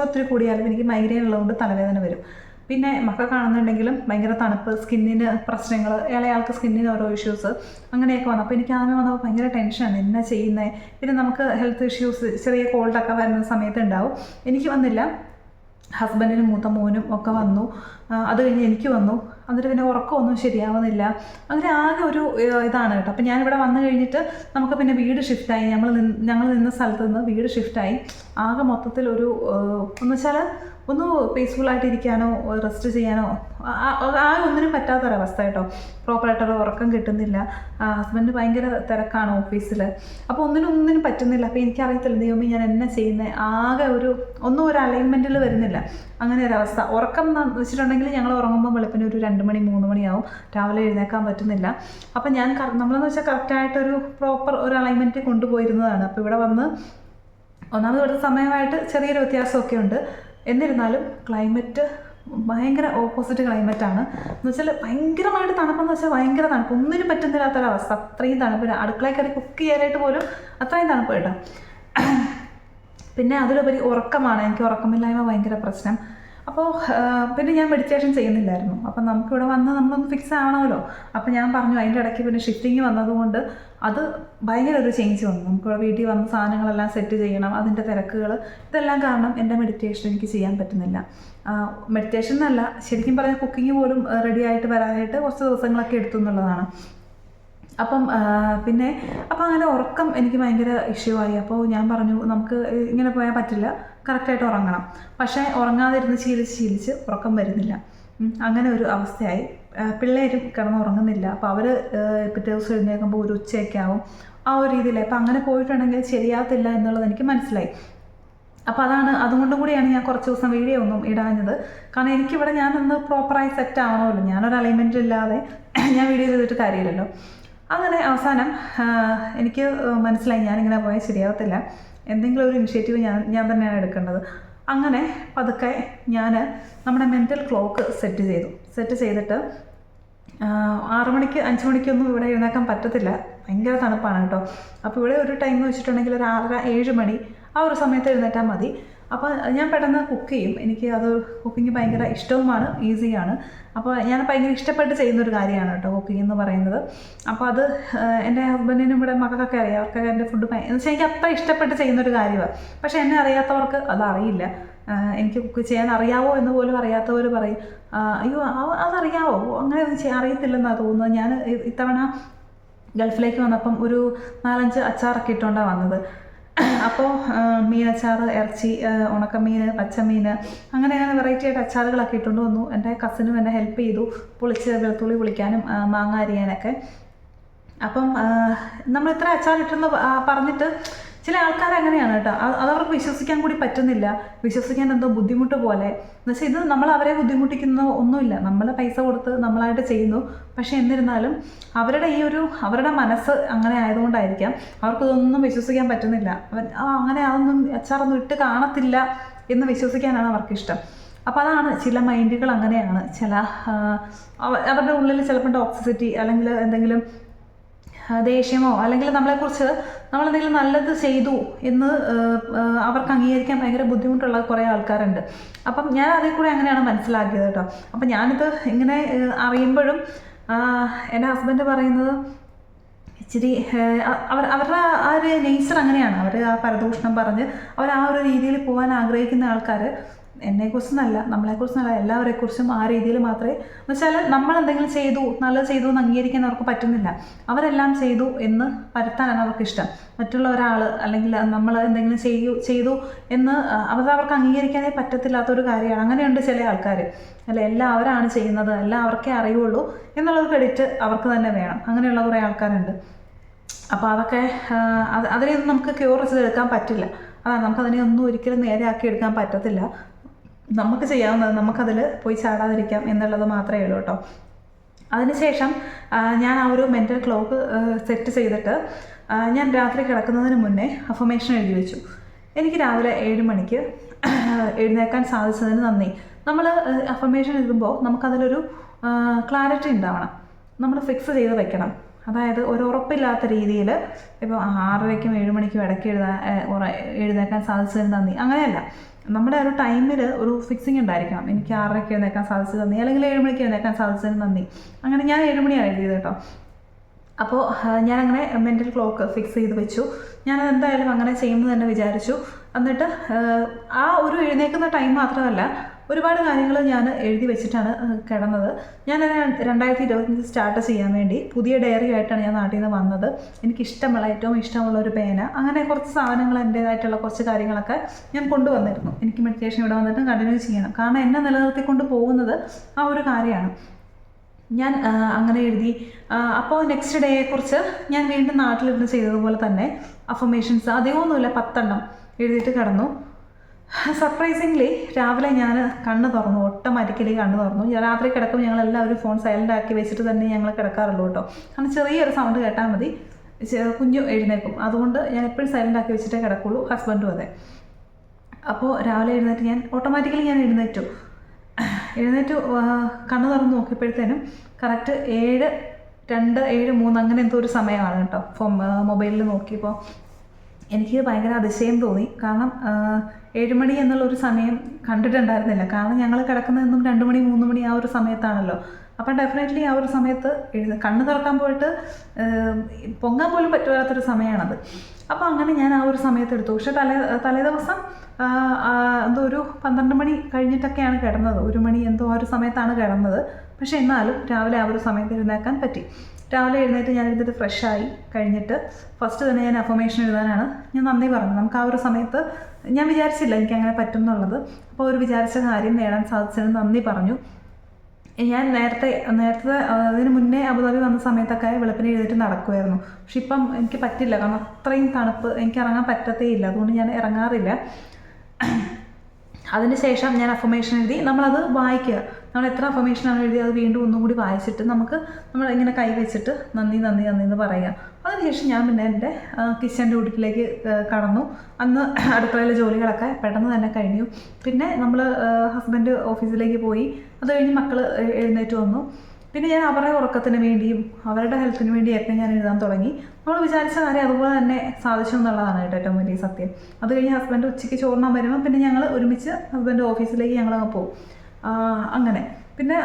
ഒത്തിരി കൂടിയാലും എനിക്ക് മൈഗ്രെയിൻ ഉള്ളതുകൊണ്ട് തലവേദന വരും. പിന്നെ മക്കൾ കാണുന്നുണ്ടെങ്കിലും ഭയങ്കര തണുപ്പ്, സ്കിന്നിന് പ്രശ്നങ്ങൾ, ഇളയാൾക്ക് സ്കിന്നിന് ഓരോ ഇഷ്യൂസ് അങ്ങനെയൊക്കെ വന്നു. അപ്പോൾ എനിക്ക് ആദ്യം വന്നപ്പോൾ ഭയങ്കര ടെൻഷനാണ്, എന്നാ ചെയ്യുന്നത്. പിന്നെ നമുക്ക് ഹെൽത്ത് ഇഷ്യൂസ്, ചെറിയ കോൾഡൊക്കെ വരുന്ന സമയത്ത് ഉണ്ടാവും. എനിക്ക് വന്നില്ല, ഹസ്ബൻഡിനും മൂത്ത മോനും ഒക്കെ വന്നു. അത് കഴിഞ്ഞ് എനിക്ക് വന്നു. എന്നിട്ട് പിന്നെ ഉറക്കമൊന്നും ശരിയാവുന്നില്ല. അങ്ങനെ ആകെ ഒരു ഇതാണ് കേട്ടോ. അപ്പം ഞാനിവിടെ വന്നു കഴിഞ്ഞിട്ട് നമുക്ക് പിന്നെ വീട് ഷിഫ്റ്റായി. ഞങ്ങൾ നിന്ന സ്ഥലത്ത് നിന്ന് വീട് ഷിഫ്റ്റായി. ആകെ മൊത്തത്തിൽ എന്ന് വെച്ചാൽ ഒന്ന് പീസ്ഫുള്ളായിട്ട് ഇരിക്കാനോ റെസ്റ്റ് ചെയ്യാനോ ഒന്നിനും പറ്റാത്തൊരവസ്ഥ കേട്ടോ. പ്രോപ്പറായിട്ടുള്ള ഉറക്കം കിട്ടുന്നില്ല. ഹസ്ബൻഡ് ഭയങ്കര തിരക്കാണ് ഓഫീസിൽ. അപ്പോൾ ഒന്നിനും പറ്റുന്നില്ല. അപ്പോൾ എനിക്കറിയത്തില്ല ദൈവമേ ഞാൻ എന്നാ ചെയ്യുന്നത്. ആകെ ഒരു അലൈൻമെൻറ്റിൽ വരുന്നില്ല. അങ്ങനെ ഒരവസ്ഥ. ഉറക്കം എന്ന് വെച്ചിട്ടുണ്ടെങ്കിൽ ഞങ്ങൾ ഉറങ്ങുമ്പോൾ വെളുപ്പിന് ഒരു 2 മണി 3 മണിയാവും. രാവിലെ എഴുന്നേക്കാൻ പറ്റുന്നില്ല. അപ്പം നമ്മളെന്ന് വെച്ചാൽ കറക്റ്റായിട്ടൊരു ഒരു അലൈൻമെൻറ്റ് കൊണ്ടുപോയിരുന്നതാണ്. അപ്പോൾ ഇവിടെ വന്ന് ഒന്നാമത് ഇവിടുത്തെ സമയമായിട്ട് ചെറിയൊരു വ്യത്യാസമൊക്കെ ഉണ്ട്. എന്നിരുന്നാലും ക്ലൈമറ്റ് ഭയങ്കര ഓപ്പോസിറ്റ് ക്ലൈമറ്റാണ്. എന്ന് വെച്ചാൽ ഭയങ്കരമായിട്ട് തണുപ്പെന്ന് വെച്ചാൽ ഭയങ്കര തണുപ്പ്, ഒന്നിനും പറ്റുന്നില്ലാത്തൊരവസ്ഥ. അത്രയും തണുപ്പ്, അടുക്കളയിൽ കയറി കുക്ക് ചെയ്യാനായിട്ട് പോലും അത്രയും തണുപ്പ് കേട്ടോ. പിന്നെ അതിലുപരി ഉറക്കമാണ്. എനിക്ക് ഉറക്കമില്ലായ്മ ഭയങ്കര പ്രശ്നം. അപ്പോൾ പിന്നെ ഞാൻ മെഡിറ്റേഷൻ ചെയ്യുന്നില്ലായിരുന്നു. അപ്പം നമുക്കിവിടെ വന്ന് നമ്മളൊന്ന് ഫിക്സ് ആവണമല്ലോ. അപ്പം ഞാൻ പറഞ്ഞു, അതിൻ്റെ ഇടയ്ക്ക് പിന്നെ ഷിഫ്റ്റിങ് വന്നതുകൊണ്ട് അത് ഭയങ്കര ഒരു ചേഞ്ച് വന്നു. നമുക്കിവിടെ വീട്ടിൽ വന്ന് സാധനങ്ങളെല്ലാം സെറ്റ് ചെയ്യണം, അതിൻ്റെ തിരക്കുകൾ, ഇതെല്ലാം കാരണം എൻ്റെ മെഡിറ്റേഷൻ എനിക്ക് ചെയ്യാൻ പറ്റുന്നില്ല. മെഡിറ്റേഷൻ എന്നല്ല, ശരിക്കും പറഞ്ഞാൽ കുക്കിംഗ് പോലും റെഡി ആയിട്ട് വരാനായിട്ട് കുറച്ച് ദിവസങ്ങളൊക്കെ എടുത്തു എന്നുള്ളതാണ്. അപ്പം അങ്ങനെ ഉറക്കം എനിക്ക് ഭയങ്കര ഇഷ്യൂ ആയി. അപ്പോൾ ഞാൻ പറഞ്ഞു, നമുക്ക് ഇങ്ങനെ പോയാൽ പറ്റില്ല, കറക്റ്റായിട്ട് ഉറങ്ങണം. പക്ഷേ ഉറങ്ങാതിരുന്ന് ശീലിച്ച് ഉറക്കം വരുന്നില്ല. അങ്ങനെ ഒരു അവസ്ഥയായി. പിള്ളേരും കിടന്നുറങ്ങുന്നില്ല. അപ്പോൾ അവർ പിറ്റേ ദിവസം എഴുന്നേൽക്കുമ്പോൾ ഒരു ഉച്ചയൊക്കെ ആവും. ആ ഒരു രീതിയിൽ. അപ്പോൾ അങ്ങനെ പോയിട്ടുണ്ടെങ്കിൽ ശരിയാകത്തില്ല എന്നുള്ളത് എനിക്ക് മനസ്സിലായി. അപ്പോൾ അതുകൊണ്ടും കൂടിയാണ് ഞാൻ കുറച്ച് ദിവസം വീഡിയോ ഒന്നും ഇടാഞ്ഞത്. കാരണം എനിക്കിവിടെ ഞാനൊന്ന് പ്രോപ്പറായി സെറ്റ് ആവണമല്ലോ. ഞാനൊരു അലൈൻമെൻറ്റ് ഇല്ലാതെ ഞാൻ വീഡിയോ ചെയ്തിട്ട് കാര്യമില്ലല്ലോ. അങ്ങനെ അവസാനം എനിക്ക് മനസ്സിലായി ഞാനിങ്ങനെ പോയാൽ ശരിയാവത്തില്ല, എന്തെങ്കിലും ഒരു ഇനിഷ്യേറ്റീവ് ഞാൻ തന്നെയാണ് എടുക്കേണ്ടത്. അങ്ങനെ പതുക്കെ ഞാൻ നമ്മുടെ മെൻ്റൽ ക്ലോക്ക് സെറ്റ് ചെയ്തിട്ട് 6 മണിക്ക് 5 മണിക്കൊന്നും ഇവിടെ എഴുന്നേക്കാൻ പറ്റത്തില്ല, ഭയങ്കര തണുപ്പാണ് കേട്ടോ. അപ്പോൾ ഇവിടെ ഒരു ടൈം എന്ന് വെച്ചിട്ടുണ്ടെങ്കിൽ ഒരു 6:30 7 മണി ആ ഒരു സമയത്ത് എഴുന്നേറ്റാൽ മതി. അപ്പോൾ ഞാൻ പെട്ടെന്ന് കുക്ക് ചെയ്യും. എനിക്ക് കുക്കിംഗ് ഭയങ്കര ഇഷ്ടവുമാണ്, ഈസിയാണ്. അപ്പോൾ ഞാൻ ഭയങ്കര ഇഷ്ടപ്പെട്ട് ചെയ്യുന്നൊരു കാര്യമാണ് കേട്ടോ കുക്കിംഗ് എന്ന് പറയുന്നത്. അപ്പോൾ അത് എൻ്റെ ഹസ്ബൻഡിനും ഇവിടെ മക്കൾക്കൊക്കെ അറിയാം. അവർക്കൊക്കെ എൻ്റെ ഫുഡ് എന്ന് വെച്ചാൽ എനിക്ക് അത്ര ഇഷ്ടപ്പെട്ട് ചെയ്യുന്നൊരു കാര്യമാണ്. പക്ഷേ എന്നെ അറിയാത്തവർക്ക് അതറിയില്ല. എനിക്ക് കുക്ക് ചെയ്യാൻ അറിയാവോ എന്ന് പോലും അറിയാത്തവർ പറയും, അയ്യോ അതറിയാവോ, അങ്ങനെ ഒന്നും അറിയത്തില്ലെന്നാണ് തോന്നുന്നത്. ഞാൻ ഇത്തവണ ഗൾഫിലേക്ക് വന്നപ്പം ഒരു 4-5 അച്ചാറൊക്കെ ഇട്ടുകൊണ്ടാണ് വന്നത്. അപ്പോൾ മീനച്ചാർ, ഇറച്ചി, ഉണക്കമീൻ, പച്ചമീൻ, അങ്ങനെ വെറൈറ്റി ആയിട്ട് അച്ചാറുകളൊക്കെ ഇട്ടുകൊണ്ട് വന്നു. എൻ്റെ കസിനും എന്നെ ഹെൽപ്പ് ചെയ്തു, വെളുത്തുള്ളി പൊളിക്കാനും മാങ്ങ അരിയാനൊക്കെ. അപ്പം നമ്മൾ ഇത്ര അച്ചാറിട്ടെന്ന് പറഞ്ഞിട്ട് ചില ആൾക്കാർ അങ്ങനെയാണ് കേട്ടോ, അതവർക്ക് വിശ്വസിക്കാൻ കൂടി പറ്റുന്നില്ല, വിശ്വസിക്കാൻ എന്തോ ബുദ്ധിമുട്ട് പോലെ. എന്നുവെച്ചാൽ ഇത് നമ്മൾ അവരെ ബുദ്ധിമുട്ടിക്കുന്ന ഒന്നുമില്ല, നമ്മൾ പൈസ കൊടുത്ത് നമ്മളായിട്ട് ചെയ്യുന്നു. പക്ഷേ എന്നിരുന്നാലും അവരുടെ മനസ്സ് അങ്ങനെ ആയതുകൊണ്ടായിരിക്കാം അവർക്കിതൊന്നും വിശ്വസിക്കാൻ പറ്റുന്നില്ല. അങ്ങനെ അതൊന്നും അച്ചാറൊന്നും ഇട്ട് കാണത്തില്ല എന്ന് വിശ്വസിക്കാനാണ് അവർക്കിഷ്ടം. അപ്പോൾ അതാണ് ചില മൈൻഡുകൾ അങ്ങനെയാണ്. അവരുടെ ഉള്ളിൽ ചിലപ്പോൾ ടോക്സിസിറ്റി അല്ലെങ്കിൽ എന്തെങ്കിലും ദേഷ്യമോ അല്ലെങ്കിൽ നമ്മളെന്തെങ്കിലും നല്ലത് ചെയ്തു എന്ന് അവർക്ക് അംഗീകരിക്കാൻ ഭയങ്കര ബുദ്ധിമുട്ടുള്ള കുറേ ആൾക്കാരുണ്ട്. അപ്പം ഞാൻ അതിൽ കൂടെ അങ്ങനെയാണ് മനസ്സിലാക്കിയത് കേട്ടോ. അപ്പം ഞാനിത് ഇങ്ങനെ അറിയുമ്പോഴും എൻ്റെ ഹസ്ബൻഡ് പറയുന്നത് ഇച്ചിരി അവരുടെ ആ ഒരു നേച്ചർ അങ്ങനെയാണ്. അവർ ആ പരദൂഷണം പറഞ്ഞ് അവർ ആ ഒരു രീതിയിൽ പോകാൻ ആഗ്രഹിക്കുന്ന ആൾക്കാർ എന്നെക്കുറിച്ചെന്നല്ല, നമ്മളെക്കുറിച്ചെന്നല്ല, എല്ലാവരെക്കുറിച്ചും ആ രീതിയിൽ മാത്രമേ, എന്ന് വെച്ചാൽ നമ്മളെന്തെങ്കിലും നല്ലത് ചെയ്തു എന്ന് അംഗീകരിക്കാൻ അവർക്ക് പറ്റുന്നില്ല. അവരെല്ലാം ചെയ്തു എന്ന് പരത്താനാണ് അവർക്കിഷ്ടം. മറ്റുള്ള ഒരാൾ അല്ലെങ്കിൽ നമ്മൾ എന്തെങ്കിലും ചെയ്തു എന്ന് അവർക്ക് അംഗീകരിക്കാനേ പറ്റത്തില്ലാത്തൊരു കാര്യമാണ്. അങ്ങനെയുണ്ട് ചില ആൾക്കാർ. എല്ലാം അവരാണ് ചെയ്യുന്നത്, എല്ലാം അവർക്കേ അറിയുള്ളൂ എന്നുള്ളൊരു ക്രെഡിറ്റ് അവർക്ക് തന്നെ വേണം. അങ്ങനെയുള്ള കുറേ ആൾക്കാരുണ്ട്. അപ്പോൾ അതൊക്കെ അതിനെയൊന്നും നമുക്ക് ക്യൂർ ചെയ്തെടുക്കാൻ പറ്റില്ല. നമുക്കതിനെയൊന്നും ഒരിക്കലും നേരെയാക്കി എടുക്കാൻ പറ്റത്തില്ല. നമുക്ക് ചെയ്യാവുന്നത് നമുക്കതിൽ പോയി ചാടാതിരിക്കാം എന്നുള്ളത് മാത്രമേ ഉള്ളൂ കേട്ടോ. അതിനുശേഷം ഞാൻ ആ ഒരു മെൻ്റൽ ക്ലോക്ക് സെറ്റ് ചെയ്തിട്ട് ഞാൻ രാത്രി കിടക്കുന്നതിന് മുന്നേ അഫർമേഷൻ എഴുതി വെച്ചു. എനിക്ക് രാവിലെ 7 മണിക്ക് എഴുന്നേൽക്കാൻ സാധിച്ചതിന് നന്ദി. നമ്മൾ അഫർമേഷൻ എഴുതുമ്പോൾ നമുക്കതിലൊരു ക്ലാരിറ്റി ഉണ്ടാവണം, നമ്മൾ ഫിക്സ് ചെയ്ത് വെക്കണം. അതായത് ഒരു ഉറപ്പില്ലാത്ത രീതിയിൽ ഇപ്പോൾ 6:30ക്കും 7 മണിക്കും ഇടയ്ക്ക് എഴുന്നേൽക്കാൻ സാധിച്ചതിന് നന്ദി, അങ്ങനെയല്ല. നമ്മുടെ ഒരു ടൈമിൽ ഒരു ഫിക്സിങ് ഉണ്ടായിരിക്കണം. എനിക്ക് 6:30ക്ക് എഴുന്നേൽക്കാൻ സാധിച്ചത് നന്ദി, അല്ലെങ്കിൽ 7 മണിക്ക് എഴുന്നേൽക്കാൻ സാധിച്ചതിന് നന്ദി. അങ്ങനെ ഞാൻ 7 മണിയാണ് എഴുതിയത് കേട്ടോ. അപ്പോൾ ഞാനങ്ങനെ മെൻ്റൽ ക്ലോക്ക് ഫിക്സ് ചെയ്ത് വെച്ചു. ഞാനത് എന്തായാലും അങ്ങനെ ചെയ്യുമെന്ന് തന്നെ വിചാരിച്ചു. എന്നിട്ട് ആ ഒരു എഴുന്നേൽക്കുന്ന ടൈം മാത്രമല്ല, ഒരുപാട് കാര്യങ്ങൾ ഞാൻ എഴുതി വെച്ചിട്ടാണ് കിടന്നത്. ഞാൻ 2025 സ്റ്റാർട്ട് ചെയ്യാൻ വേണ്ടി പുതിയ ഡയറി ആയിട്ടാണ് ഞാൻ നാട്ടിൽ നിന്ന് വന്നത്. എനിക്കിഷ്ടമുള്ള ഏറ്റവും ഇഷ്ടമുള്ള ഒരു പേന, അങ്ങനെ കുറച്ച് സാധനങ്ങൾ, എൻ്റേതായിട്ടുള്ള കുറച്ച് കാര്യങ്ങളൊക്കെ ഞാൻ കൊണ്ടുവന്നിരുന്നു. എനിക്ക് മെഡിറ്റേഷൻ ഇവിടെ വന്നിട്ട് കണ്ടിന്യൂ ചെയ്യണം, കാരണം എന്നെ നിലനിർത്തിക്കൊണ്ട് പോകുന്നത് ആ ഒരു കാര്യമാണ്. ഞാൻ അങ്ങനെ എഴുതി. അപ്പോൾ നെക്സ്റ്റ് ഡേയെക്കുറിച്ച് ഞാൻ വീണ്ടും നാട്ടിലിരുന്ന് ചെയ്തതുപോലെ തന്നെ അഫർമേഷൻസ് അധികമൊന്നുമില്ല, 10 എണ്ണം എഴുതിയിട്ട് കിടന്നു. സർപ്രൈസിംഗ്ലി രാവിലെ ഞാൻ കണ്ണ് തുറന്നു, ഓട്ടോമാറ്റിക്കലി കണ്ണ് തുറന്നു. രാത്രി കിടക്കും ഞങ്ങളെല്ലാവരും ഫോൺ സൈലൻ്റ് ആക്കി വെച്ചിട്ട് തന്നെ ഞങ്ങൾ കിടക്കാറുള്ളൂ കേട്ടോ. കാരണം ചെറിയൊരു സൗണ്ട് കേട്ടാൽ മതി കുഞ്ഞു എഴുന്നേക്കും. അതുകൊണ്ട് ഞാൻ എപ്പോഴും സൈലൻ്റ് ആക്കി വെച്ചിട്ടേ കിടക്കുള്ളൂ, ഹസ്ബൻഡും അതെ. അപ്പോൾ രാവിലെ എഴുന്നേറ്റ് ഞാൻ ഓട്ടോമാറ്റിക്കലി എഴുന്നേറ്റു കണ്ണ് തുറന്ന് നോക്കിയപ്പോഴത്തേനും കറക്റ്റ് 7:02 7:03 അങ്ങനെ എന്തോ ഒരു സമയമാണ് കേട്ടോ. മൊബൈലിൽ നോക്കിയപ്പോൾ എനിക്ക് ഭയങ്കര അതിശയം തോന്നി. കാരണം 7 മണി എന്നുള്ളൊരു സമയം കണ്ടിട്ടുണ്ടായിരുന്നില്ല. കാരണം ഞങ്ങൾ കിടക്കുന്നതെന്നും 2 മണി 3 മണി ആ ഒരു സമയത്താണല്ലോ. അപ്പം ഡെഫിനറ്റ്ലി ആ ഒരു സമയത്ത് കണ്ണ് തുറക്കാൻ പോയിട്ട് പൊങ്ങാൻ പോലും പറ്റാത്തൊരു സമയമാണത്. അപ്പോൾ അങ്ങനെ ഞാൻ ആ ഒരു സമയത്ത് എടുത്തു. പക്ഷേ തലേദിവസം എന്തോ ഒരു 12 മണി കഴിഞ്ഞിട്ടൊക്കെയാണ് കിടന്നത്, 1 മണി എന്തോ ആ ഒരു സമയത്താണ് കിടന്നത്. പക്ഷേ എന്നാലും രാവിലെ ആ ഒരു സമയത്ത് എഴുന്നേൽക്കാൻ പറ്റി. രാവിലെ എഴുന്നേറ്റ് ഞാൻ എഴുതിയിട്ട് ഫ്രഷായി കഴിഞ്ഞിട്ട് ഫസ്റ്റ് തന്നെ ഞാൻ അഫർമേഷൻ എഴുതാനാണ് ഞാൻ നന്ദി പറഞ്ഞു. നമുക്ക് ആ ഒരു സമയത്ത് ഞാൻ വിചാരിച്ചില്ല എനിക്കങ്ങനെ പറ്റും എന്നുള്ളത്. അപ്പോൾ ഒരു വിചാരിച്ച കാര്യം നേടാൻ സാധിച്ചതിന് നന്ദി പറഞ്ഞു. ഞാൻ നേരത്തെ അതിന് മുന്നേ അബുദാബി വന്ന സമയത്തൊക്കെ വെളുപ്പിന് എഴുതിയിട്ട് നടക്കുമായിരുന്നു. പക്ഷെ ഇപ്പം എനിക്ക് പറ്റില്ല, കാരണം അത്രയും തണുപ്പ്, എനിക്ക് ഇറങ്ങാൻ പറ്റത്തേ ഇല്ല. അതുകൊണ്ട് ഞാൻ ഇറങ്ങാറില്ല. അതിനുശേഷം ഞാൻ അഫർമേഷൻ എഴുതി, നമ്മളത് വായിക്കുക. നമ്മൾ എത്ര അഫർമേഷനാണ് എഴുതി അത് വീണ്ടും ഒന്നും കൂടി വായിച്ചിട്ട് നമുക്ക് നമ്മൾ ഇങ്ങനെ കൈ വെച്ചിട്ട് നന്ദി നന്ദി നന്ദി എന്ന് പറയുക. അതിനുശേഷം ഞാൻ പിന്നെ എൻ്റെ കിച്ചൺ ഡ്യൂട്ടിയിലേക്ക് കടന്നു. അന്ന് അടുക്കളയിലെ ജോലികളൊക്കെ പെട്ടെന്ന് തന്നെ കഴിഞ്ഞു. പിന്നെ നമ്മൾ ഹസ്ബൻഡ് ഓഫീസിലേക്ക് പോയി. അത് കഴിഞ്ഞ് മക്കൾ എഴുന്നേറ്റ് വന്നു. പിന്നെ ഞാൻ അവരുടെ ഉറക്കത്തിന് വേണ്ടിയും അവരുടെ ഹെൽത്തിന് വേണ്ടിയൊക്കെ ഞാൻ എഴുതാൻ തുടങ്ങി. നമ്മൾ വിചാരിച്ച കാര്യം അതുപോലെ തന്നെ സാധിച്ചു എന്നുള്ളതാണ് കേട്ടോ ഏറ്റവും വലിയ സത്യം. അത് കഴിഞ്ഞ് ഹസ്ബൻഡ് ഉച്ചയ്ക്ക് ചോറിനാൻ വരുമ്പോൾ പിന്നെ ഞങ്ങൾ ഒരുമിച്ച് ഹസ്ബൻഡ് ഓഫീസിലേക്ക് ഞങ്ങൾ പോകും. അങ്ങനെ പിന്നെ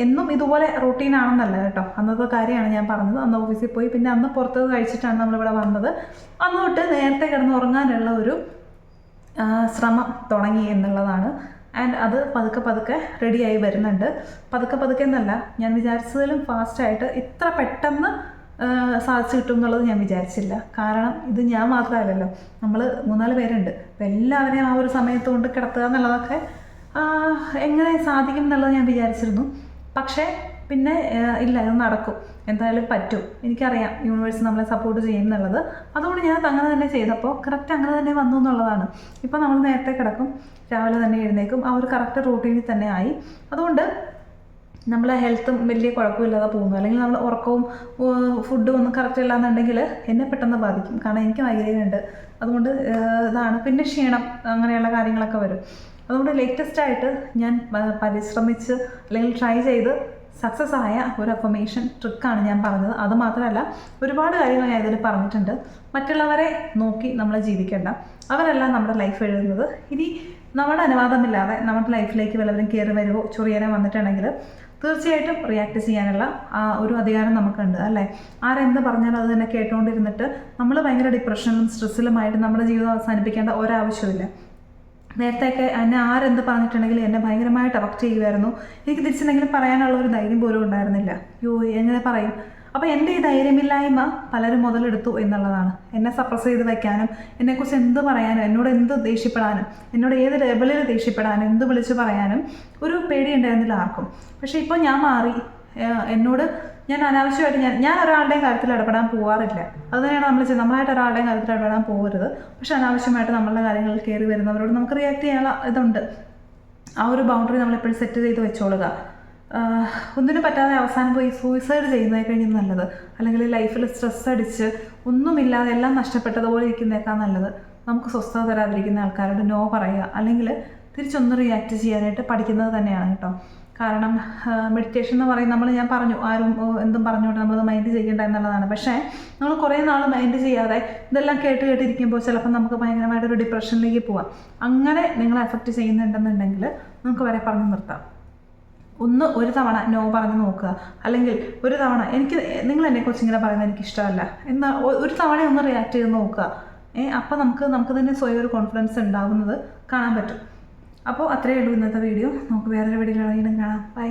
എന്നും ഇതുപോലെ റൂട്ടീനാണെന്നല്ല കേട്ടോ, അന്നത്തെ കാര്യമാണ് ഞാൻ പറഞ്ഞത്. അന്ന് ഓഫീസിൽ പോയി പിന്നെ അന്ന് പുറത്ത് കഴിച്ചിട്ടാണ് നമ്മളിവിടെ വന്നത്. അന്ന് തൊട്ട് നേരത്തെ കിടന്ന് ഉറങ്ങാനുള്ള ഒരു ശ്രമം തുടങ്ങി എന്നുള്ളതാണ്. ആൻഡ് അത് പതുക്കെ പതുക്കെ റെഡിയായി വരുന്നുണ്ട്. പതുക്കെ എന്നല്ല, ഞാൻ വിചാരിച്ചതിലും ഫാസ്റ്റായിട്ട് ഇത്ര പെട്ടെന്ന് സാധിച്ചു കിട്ടും എന്നുള്ളത് ഞാൻ വിചാരിച്ചില്ല. കാരണം ഇത് ഞാൻ മാത്രമല്ലല്ലോ, നമ്മൾ 3-4 പേരുണ്ട്. അപ്പം എല്ലാവരെയും ആ ഒരു സമയത്ത് കൊണ്ട് കിടത്തുക എന്നുള്ളതൊക്കെ എങ്ങനെ സാധിക്കും എന്നുള്ളത് ഞാൻ വിചാരിച്ചിരുന്നു. പക്ഷേ പിന്നെ ഇല്ല, ഇത് നടക്കും, എന്തായാലും പറ്റും. എനിക്കറിയാം യൂണിവേഴ്സ് നമ്മളെ സപ്പോർട്ട് ചെയ്യും എന്നുള്ളത്. അതുകൊണ്ട് ഞാൻ അങ്ങനെ തന്നെ ചെയ്തപ്പോൾ കറക്റ്റ് അങ്ങനെ തന്നെ വന്നു എന്നുള്ളതാണ്. ഇപ്പോൾ നമ്മൾ നേരത്തെ കിടക്കും, രാവിലെ തന്നെ എഴുന്നേക്കും, ആ ഒരു കറക്റ്റ് റൂട്ടീനിൽ തന്നെ ആയി. അതുകൊണ്ട് നമ്മളെ ഹെൽത്തും വലിയ കുഴപ്പമില്ലാതെ പോകുന്നു. അല്ലെങ്കിൽ നമ്മൾ ഉറക്കവും ഫുഡും ഒന്നും കറക്റ്റ് ഇല്ലാന്നുണ്ടെങ്കിൽ എന്നെ പെട്ടെന്ന് ബാധിക്കും. കാരണം എനിക്ക് മൈഗ്രെയിൻ ഉണ്ട്. അതുകൊണ്ട് ഇതാണ്. പിന്നെ ക്ഷീണം അങ്ങനെയുള്ള കാര്യങ്ങളൊക്കെ വരും. അതുകൊണ്ട് ലേറ്റസ്റ്റായിട്ട് ഞാൻ പരിശ്രമിച്ച് അല്ലെങ്കിൽ ട്രൈ ചെയ്ത് സക്സസ് ആയ ഒരു അഫർമേഷൻ ട്രിക്കാണ് ഞാൻ പറഞ്ഞത്. അതുമാത്രമല്ല, ഒരുപാട് കാര്യങ്ങൾ ഞാൻ ഇതിൽ പറഞ്ഞിട്ടുണ്ട്. മറ്റുള്ളവരെ നോക്കി നമ്മൾ ജീവിക്കേണ്ട, അവരല്ല നമ്മുടെ ലൈഫ് എഴുതുന്നത്. ഇനി നമ്മുടെ അനുവാദമില്ലാതെ നമ്മുടെ ലൈഫിലേക്ക് വല്ലവരും കയറി വരുമോ ചൊറിയാനോ വന്നിട്ടുണ്ടെങ്കിൽ തീർച്ചയായിട്ടും റിയാക്ട് ചെയ്യാനുള്ള ഒരു അധികാരം നമുക്കുണ്ട്, അല്ലേ? ആരെന്ത് പറഞ്ഞാലും അത് തന്നെ കേട്ടുകൊണ്ടിരുന്നിട്ട് നമ്മൾ ഭയങ്കര ഡിപ്രഷനിലും സ്ട്രെസ്സിലുമായിട്ട് നമ്മുടെ ജീവിതം അവസാനിപ്പിക്കേണ്ട ഒരാവശ്യമില്ല. നേരത്തെയൊക്കെ എന്നെ ആരെന്ത് പറഞ്ഞിട്ടുണ്ടെങ്കിൽ എന്നെ ഭയങ്കരമായിട്ട് അഫക്റ്റ് ചെയ്യുമായിരുന്നു. എനിക്ക് തിരിച്ചെന്തെങ്കിലും പറയാനുള്ള ഒരു ധൈര്യം പോലും ഉണ്ടായിരുന്നില്ല. എങ്ങനെ പറയും? അപ്പോൾ എൻ്റെ ഈ ധൈര്യമില്ലായ്മ പലരും മുതലെടുത്തു എന്നുള്ളതാണ്. എന്നെ സപ്രസ് ചെയ്ത് വയ്ക്കാനും, എന്നെക്കുറിച്ച് എന്ത് പറയാനും, എന്നോട് എന്ത് ദേഷ്യപ്പെടാനും, എന്നോട് ഏത് ലെവലിൽ ദേഷ്യപ്പെടാനും, എന്ത് വിളിച്ച് പറയാനും ഒരു പേടി ഉണ്ടായിരുന്നില്ല ആർക്കും. പക്ഷേ ഇപ്പോൾ ഞാൻ മാറി. എന്നോട് ഞാൻ അനാവശ്യമായിട്ട് ഞാൻ ഒരാളുടെയും കാര്യത്തിൽ ഇടപെടാൻ പോകാറില്ല. അത് തന്നെയാണ് നമ്മളായിട്ട് ഒരാളുടെയും കാര്യത്തിൽ ഇടപെടാൻ പോകരുത്. പക്ഷെ അനാവശ്യമായിട്ട് നമ്മളുടെ കാര്യങ്ങളിൽ കയറി വരുന്നവരോട് നമുക്ക് റിയാക്ട് ചെയ്യാനുള്ള ഇതുണ്ട്. ആ ഒരു ബൗണ്ടറി നമ്മളെപ്പോഴും സെറ്റ് ചെയ്ത് വെച്ചോളുക. ഒന്നിനും പറ്റാതെ അവസാനം പോയി സൂയിസൈഡ് ചെയ്യുന്നതിൽ കഴിഞ്ഞ് നല്ലത്, അല്ലെങ്കിൽ ലൈഫിൽ സ്ട്രെസ് അടിച്ച് ഒന്നുമില്ലാതെ എല്ലാം നഷ്ടപ്പെട്ടതുപോലെ ഇരിക്കുന്നേക്കാൾ നല്ലത് നമുക്ക് സ്വസ്ഥത തരാതിരിക്കുന്ന ആൾക്കാരോട് നോ പറയുക, അല്ലെങ്കിൽ തിരിച്ചൊന്ന് റിയാക്ട് ചെയ്യാനായിട്ട് പഠിക്കുന്നത് തന്നെയാണ് കേട്ടോ. കാരണം മെഡിറ്റേഷൻ എന്ന് പറയും, ഞാൻ പറഞ്ഞു ആരും എന്തും പറഞ്ഞുകൊണ്ട് നമ്മളത് മൈൻഡ് ചെയ്യേണ്ട എന്നുള്ളതാണ്. പക്ഷേ നമ്മൾ കുറേ നാൾ മൈൻഡ് ചെയ്യാതെ ഇതെല്ലാം കേട്ടിരിക്കുമ്പോൾ ചിലപ്പോൾ നമുക്ക് ഭയങ്കരമായിട്ടൊരു ഡിപ്രഷനിലേക്ക് പോവാം. അങ്ങനെ നിങ്ങളെ എഫക്റ്റ് ചെയ്യുന്നുണ്ടെന്നുണ്ടെങ്കിൽ നമുക്ക് വരെ പറഞ്ഞു നിർത്താം. ഒരു തവണ നോ പറഞ്ഞ് നോക്കുക, അല്ലെങ്കിൽ ഒരു തവണ നിങ്ങൾ എന്നെക്കുറിച്ച് ഇങ്ങനെ പറയുന്നത് എനിക്കിഷ്ടമല്ല എന്നാൽ ഒരു തവണ ഒന്ന് റിയാക്ട് ചെയ്ത് നോക്കുക. അപ്പോൾ നമുക്ക് തന്നെ സ്വയം ഒരു കോൺഫിഡൻസ് ഉണ്ടാകുന്നത് കാണാൻ പറ്റും. അപ്പോൾ അത്രയേ ഉള്ളൂ ഇന്നത്തെ വീഡിയോ. നമുക്ക് വേറൊരു വീഡിയോയിൽ കാണാം. ബൈ.